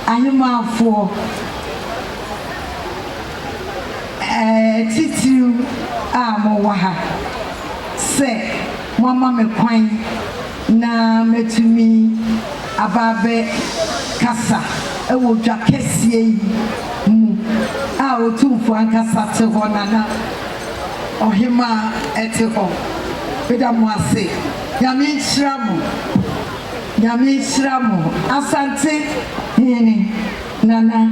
ahemafoɔ titiriw a mowɔ ha sɛ moama me kwan na metumi ababe kasa ɛwɔ dwa kɛseɛ yi mu a Otumfuo ankasa te hɔ nana ɔhema ɛte hɔ beda mo ase nyame nhyira mo Asante hene nana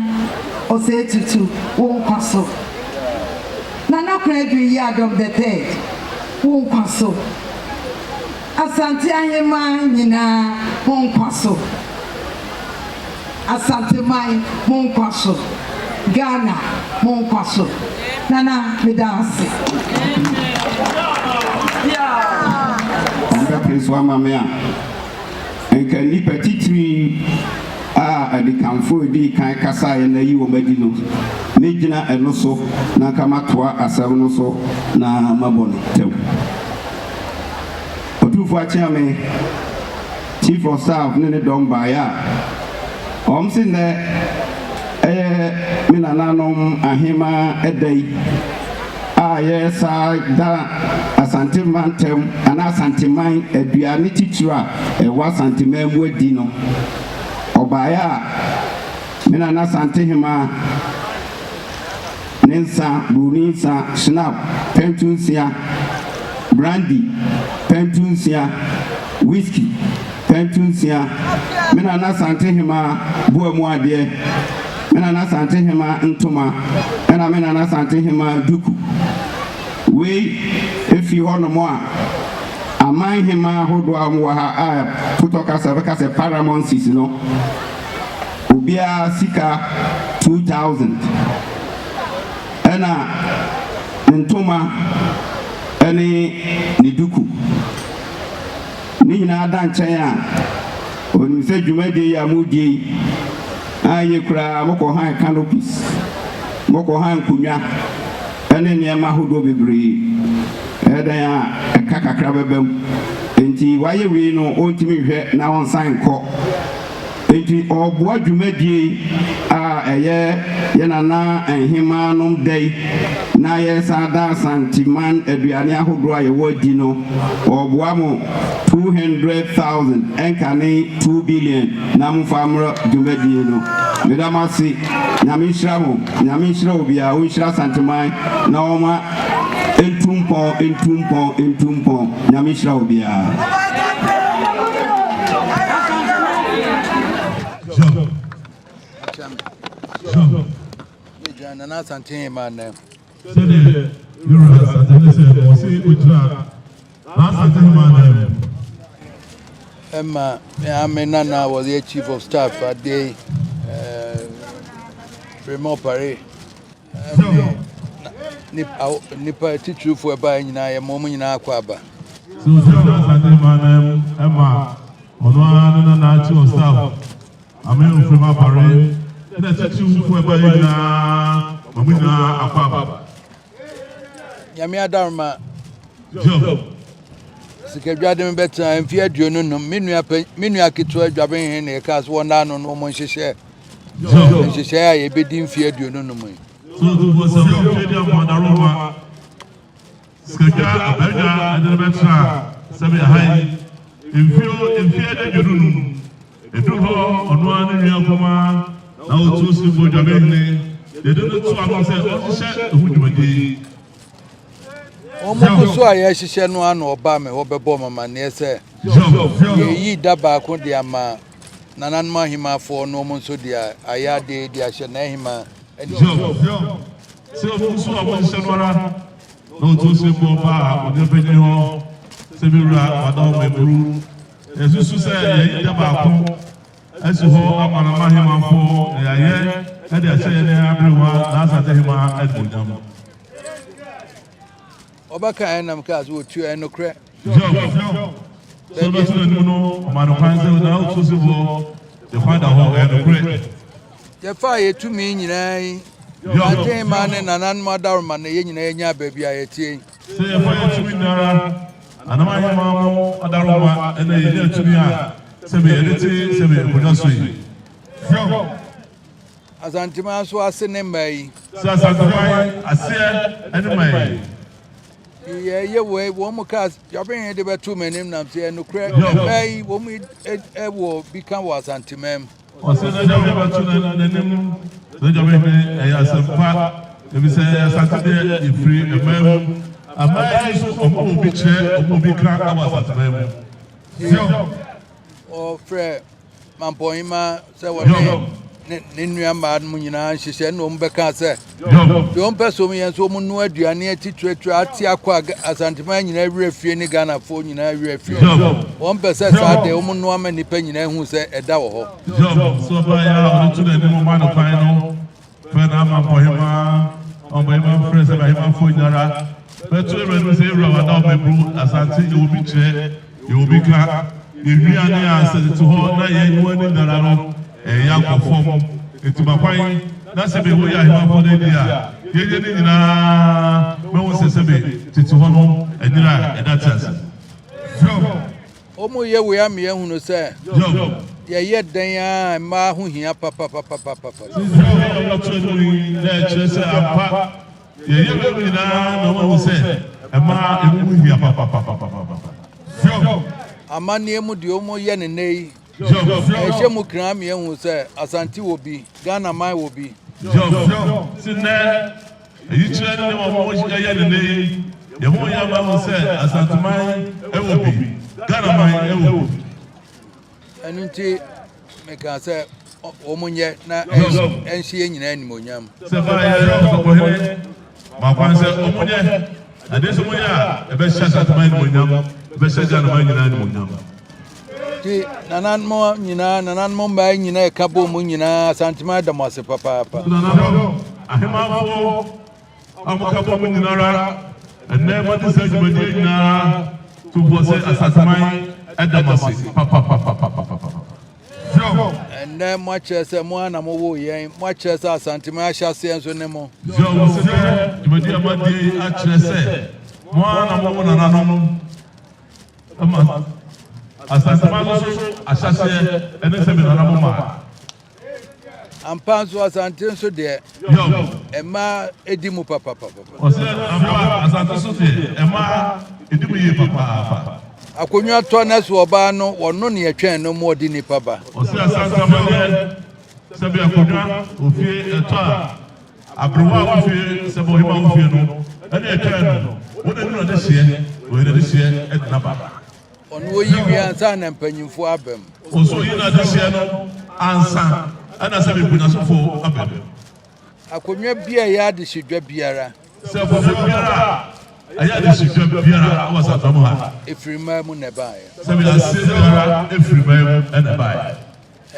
ɔsɛ tutu wo nkwa so nana kwedu yi Adam the third wo nkwa so Asante ahema nyinaa wo nkwa so Asanteman mo nkwa so Ghana mo nkwa so nana medase kakra so ama me a enka nipa titiri a de kamfo di kan kasa ye na yi wo madi no me gina eno so na kama toa asam no so na mabon tew Otumfuo achiame chief of staff ne don baya sin ne me nananom ahema edai yes da Asanteman tem ana Asanteman aduane titira wa Asanteman mu adi no obaya me nana Asantehema nensa burinsa snap pentunsia brandy pentunsia whiskey pentunsia me nana Asantehema buamu ade me nana Asantehema ntoma ena me nana Asantehema duku we if you want more among him who putoka se paramount sis no ubia sika 2000 ena ntoma eni niduku ni na dan chen oni se dwumade ya mudie aye kura moko han canopies moko han kunwa ene niema hodo bebre edan a kakakra bebam enti waye we no ontimi hwe na on sign ko enti obo adwumadie a eye ye nana enhima nom dai na ye sada Asanteman aduane ahodo a ye wadi no obo amo 200,000 enkane 2 billion na mfamro dwumadie no medamasi nyamishra obia o nshira Asanteman na oma entumpo nyamishra obia Nana Asanteman Emma Nana was the chief of staff at the Fremont Paris. Nipa teacher for a buy in a moment in Aquaba. So, Asanteman Emma, on one chief of staff. I mean, Fremont Paris. That's a teacher for a buy in Aquaba. Yamia Dharma. Secretary better and fear you know, Minua Kitua driving in a cast 1 down on woman she share. She share a bit in fear you know. So, there was a video of Monaroma. Secretary and the better, Sabi High. In fear that you know, a double on one in your command, now 2 simple driving. They don't know 2 hours who you would be. Omo so aye hihye no an oba me obebo mama ne se yi daba ko dia ma nanan ma himafo no mo so dia aya de dia hye na hima se o so abo hihye no ara no to se bo ba o de beni ho se bi ra adon me buru esusu se yi daba ko esu ho amana ma himafo ya ye e de hye ne abrewa na Asantehema edbodam Obaka enam cars wo tu enokre. So that's no man can say now to see the find out enokre. The fire to me nyina. Asanteman nanan madarma na ye nyina nya baabi a yetie. Say fire to me nara. Anama hema adaroma ene ye to me a. Se be editi se be kodaso yi. Asanteman so ase ne mai. So Asanteman ase ene mai. Yeah, way, one cast, Japan, they were 2 men in them, say, no crack, may, woman, will become was Asanteman. Or say, the name, the Japan, I have some part, if we say Saturday, if free, a man, a man will be chair, or will be crack, I was Asanteman. Oh, Fred, Mampoima, say what Ninja Mad Munina, she said, no, Becca, don't pass me and so no idea near teacher to Appiah Asanteman in every few in Ghana for in every few. 1% are the woman woman depending who said a dower. So by to the moment of final, when I'm for him, on my friends, I am for Yara. But to say, Robert, Asante will be chair, Yobika, if we are there, to hold that young one in the Rano, a young form, it's my point. That's a bit we are here for the year. You didn't know, to Hono, and that's Omo ye we am ye hunu say. Ye ye dan ma hu hia papa. Ye ye na no one say. Ma hu hia papa. Amane mu de omo ye ne nei. E hye mu kran me hu say Asante obi, Ghana man obi. Sinna yi chere ne mo ye ne nei. Ye mo ya ma say Asanteman e obi. Ghana man e obi. Anunti me ka say omunye na enhye nyina animonyam. Se ba ye ko he ma kwan se omunye adeso mo ya e be sha Asanteman animonyam, be sha Ghana man nyina animonyam. Ti nanan mo ba nyina e ka bo mo nyina Asanteman da mo se papa. Ahema fo amuka bo mo nyina ra enne mo ti se jumadi nyina to bose Asanteman Edamasi, papa. And then much as a one am away, much as a Santima shall say and so no more. Joe, you dear Madi, actually said, one am Asanteman, I shall say, and then 7 Ramoma. And Pans was until so there, Emma Edimu papa. Asanteman, Emma Edimu papa. Akonya tones oba no wono ne atwen no mo di nipa ba osi Asanteman sabi akonya ofie eto a abrowa ofie sabo hima ofie no ene atwen no wona no de hye we de hye edna baba ono oyi wi ansa na mpanyimfo abem oso yi na de hye no ansa ana sabi kunya sofo abem akonya bia ya de hwedwa biara sabo biara aya de hwedwa biara awasa tomo ha efrima mu ne bae sabi asira efrima ene bae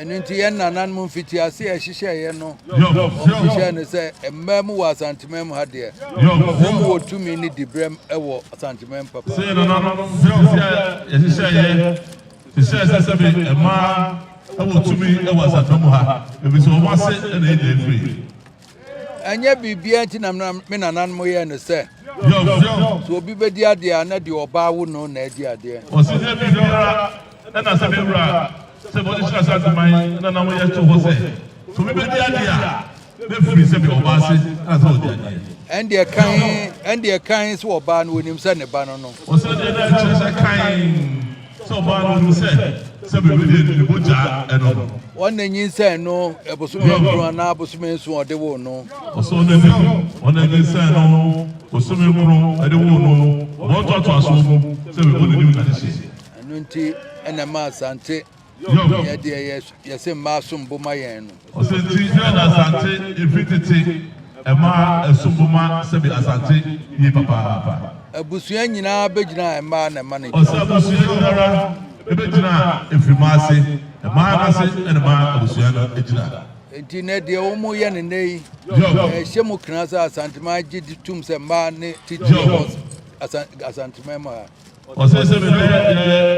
enunti ye nanan mu fiti ase e hihye ye no hihye ne se emmam wa Asanteman ha de mo otumi ni dibrem ewo Asanteman papa se no hihye sabi emma ewo otumi ewo Asanteman ha ebi so mo ase ene de free anya bibia nti na me nanan mo ye ne se so obi bedi ade ana de oba wo no na adi ade o se de bibia na sabi wura se bo de Asanteman na mo ye to ho se so bi bedi ade a be free se bi oba se na so de ade and kan so oba no onim se ne ba no o se de na che kan so oba no se bi de boja eno one nyin se no ebosume kro na abosume nsu ode wo no oso na bi one nyin se no osume kro ade wo no wo to aso mu se bi oni nim na de se anunti ena ma Asante ya de ye se ma sumbo ma yen no oso ti na Asante ifititi e ma esumbuma se bi Asante yi papa abusua nyina begina e ma na ma ne oso abusua nyina ebegina efrimase e ma na se e ma abusua na egina enti ne de wo mu ye ne nei e hye mu kran sa Asanteman gidi tum se ma ne titi Asanteman ma oso se be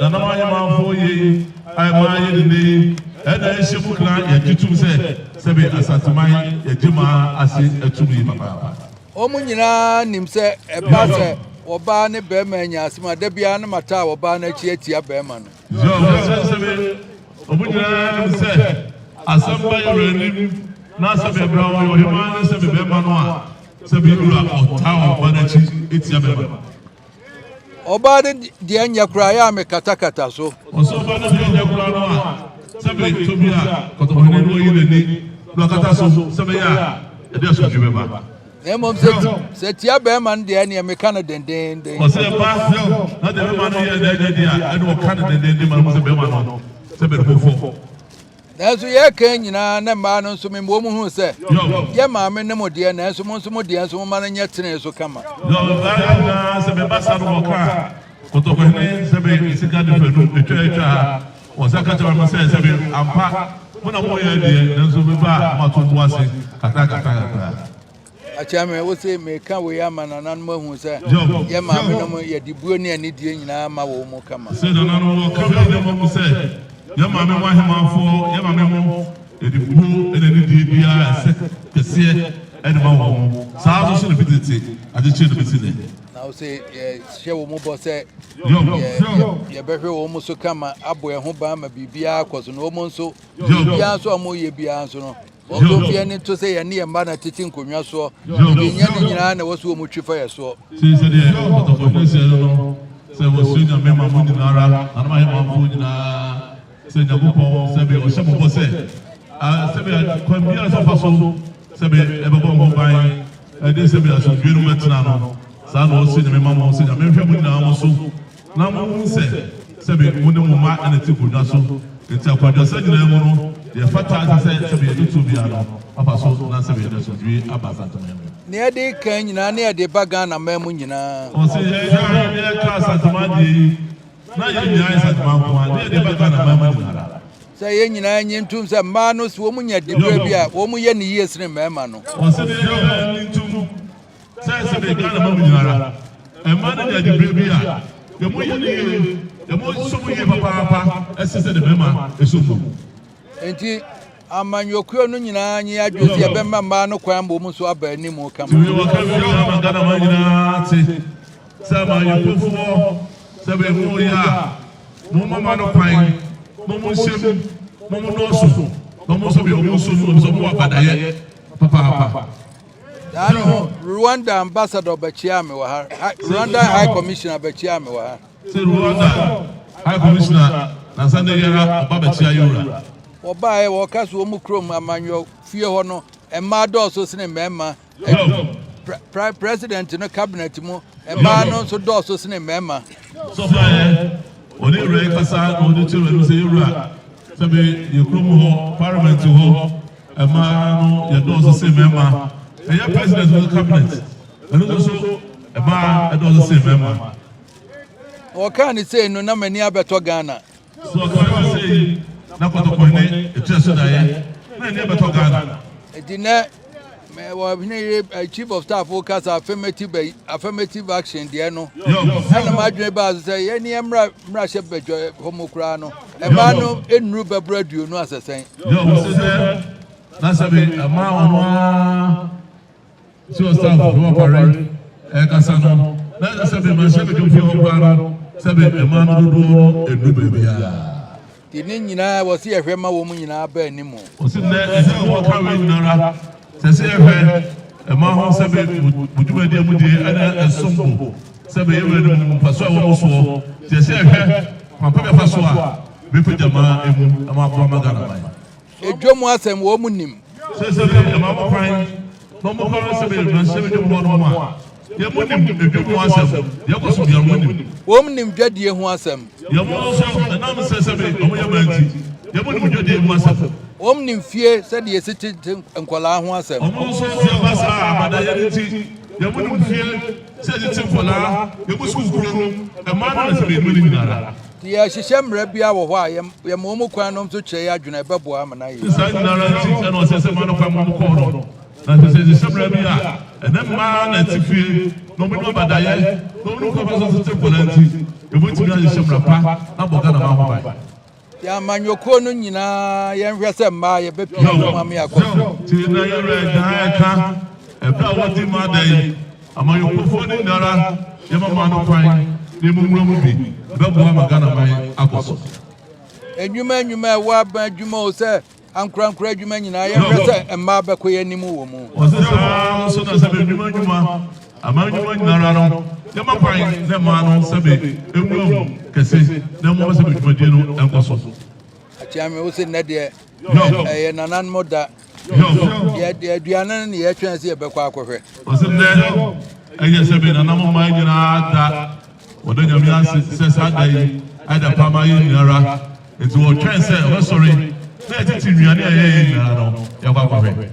na na ma yema fo yi ai ma yi ne e na hye mu kran ye gitum se be Asanteman ye gima ase etumi papa o mu nyina nim se e ba se oba ne be ma nya asima da bia na mata oba na chi atia be ma no se be obunyana nim se asamba yrenim na se be bra wo yo ma se be ma no a se be dura otawo oba na chi etia be ma oba de anya kura ya me katakata so oso oba de anya kura no a se be to bia koto ne no yi ni no kata so se be ya e de so jube ba na mom se tia be ma de ne me kana denden o se ba na de be ma no ye de dia e no kana denden ma mo se be ma no se be fofo na so ye kan nyina na ma no so me mo mu hu se ye ma me ne mo de na so mo de so mo ma na nya tene so kama na se be ba sa no ka koto ko ne se be sika de fe no etwa o sa ka twa mo se be ampa mo na mo ye de na so be ba ma to bo ase kata Achame wo say me ka we ama nanan mahu say ye ma me no mo ye dibuo ne ani die nyina ma wo mo kama say nanan wo ka me no mo say ye ma me wa hemafo ye ma me mo ye dibuo ene ni die bia se kese ene ma wo sa so so bitete ade che no bitete na wo say she wo mo bo say ye behwe wo mo so kama abo e ho ba ma bibia akoso no mo nso bibia so mo ye bia nso no Odo bia ni to say ye mba na titi nkonwa so nya ni nyina na woso mo twifa ye so say de to ko say no say wo so nya me ma mo ni nara na ma he ma mo ni na say nya bo say be o se bo say say be ko bia so fa so say be e bo mo ban e de say be aso dwe no metina no sa no say nya me ma mo say nya me hwe mo ni na mo so na mo say be mo ne mo ma na ti ko na so enti akwado say nyina mo no ye fata say be do to bia no apa so na say be do so dwi aba Asanteman ne ade kan nyina ne ade baga na ma mu nyina o say ye ka Asanteman di na ye nya Asanteman ko ne ade baga na ma mu nyina say ye nyina nyintum say ma no so mu nya de bia wo mu ye ne ye sene ma no o say ye nyintum say be ga na ma mu nyina e ma na de bia ye mu ye ne ye mo so mu ye papa esese de mema esofu enti amanyokuo no nyina anyi adwesi ebe mama no kwan bo mu so aba animu kama we wa ka we ma gana ma nyina ti sama Otumfuo sabe mo ya mo mama no kwan mo mo sem mo mo no so mo so be mo so mo abadaye papa Dano Rwanda ambassador Bachiame wa ha Rwanda High Commissioner Bachiame wa ha Rwanda High Commissioner na Sunday yara Babachia yura oba e wo kaso wo mu krom amanyo fie ho no e ma do so sene mema president no cabinet mu e ma no so do so sene mema so far oni re kasa oni tire no se yura sabe ye krom ho parliament ho e ma no ye do so sene mema e ya president of the cabinet eno so e ma e do so sene mema o kan say no na mani abeto Ghana so kan say na kotoko ne etuaso daye na ne beto Ghana edine me wo hine chief of staff o kasa affirmative action de no na ma dwen ba say ye ne mra hye bejo homokura no e ba no enuru bebraduo no asesen yo se na sabe ama ono chief of staff do parade e kasa no na sabe ma sabe do fi o sabe e ma no do enu bebia tini nyina wo se ehwe ma wo mu nyina ba animu o se ne e wo ka we nyara se ehwe e ma ho sabe bujuba de mu de ana esombo sabe e we no paso wo mo so se ehwe papa be paso a be pe jama emu ama ko ma gana bai edwomu asem wo mu nim se e ma mo kwan no mo ko sabe na sabe de mo no ma ye mo nim edwomu asem ye ko so bia mo nim wo mu nim dwadie ho asem ye mo so na mo se sabe o mo ye manti ye mo nim dwadie ho asem wo mu nim fie se de yesiti nkola ho asem o mo so se basa abada ye nti ye mo nim fie se de tinkola ye mo su kuro e ma na se be mo nim nara ya hihye mra bia wo ho a ye mo mu kwan no so kye ya adwuna e bebo ama na ye sa nara nti e no se se ma no kwan mo ko no na se mra bia e na ma na tifie no mo no badaye no mo ko so tinkola nti e mo ti na hihye mra pa aboga na ma ho bai ya manyoko no nyina ye nhwe se mma ye be pia mo am yakọ ti na ye re dan ka e bra wo di ma dai amanyoko fo ni nara ye ma no kwan ni mo mu bi be bo ma Ghana mai akoso enwuma wa ba adwuma o se ankurankura adwuma nyina ye nhwe se mma be ko ye nimu wo mu o se so na se be adwuma amanyuma nara no ye ma kwan ne ma no se be enwum kese na mo se be dwuma no enkoso achiame o se ne de ye nanan moda ye aduane ne ye twen se ye be kwa akohwe o se ne eye se be nanan mo ma nyina da odo nyamia se sa dai ada pama yi nara etu o twen se o sorry na titi nnuane ye nara no ya kwa akohwe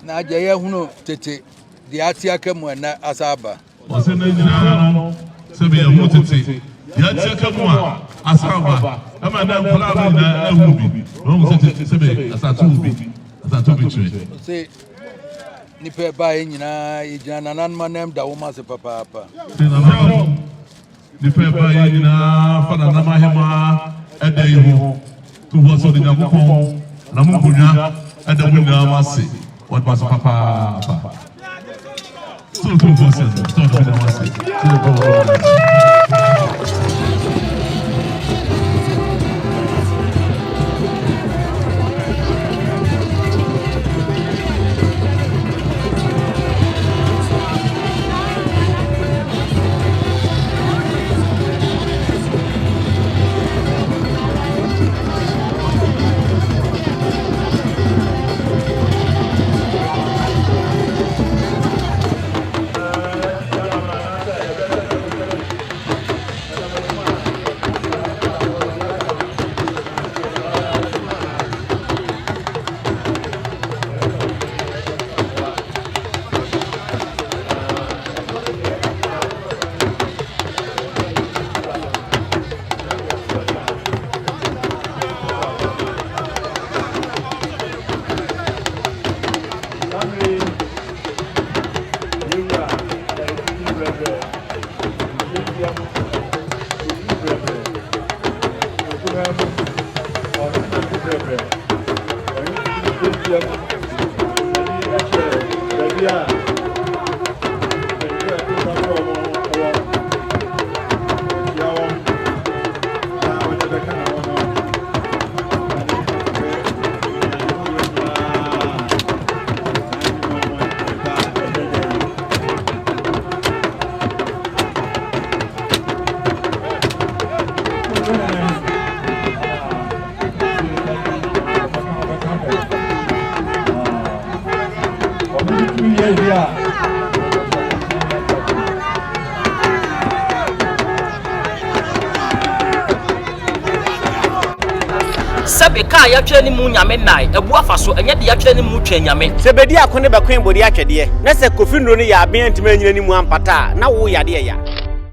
na aje ye hunu tete de ati aka mu na asaba o se ne nyina no se be ye hunu tete ya ti aka mu a asaba ama na nkola ba na ehu bi o mu se be asatu bi tue se nipa ba nyina yigina nanan manem da wo ma se papa papa nipa ba nyina fa na ma hema eda yiho to ho so de nyakopon na mo kunya eda mo nyina ma se what was papa papa so to go se so de nyina ma se so go Sabe ka ya twa ni mu nyame nai ebu afaso enye de ya twa ni mu twa nyame sebedi akone be kwen bodi atwede na se kofi nro ni ya aben ntime nyina ni mu ampata na wo yade ya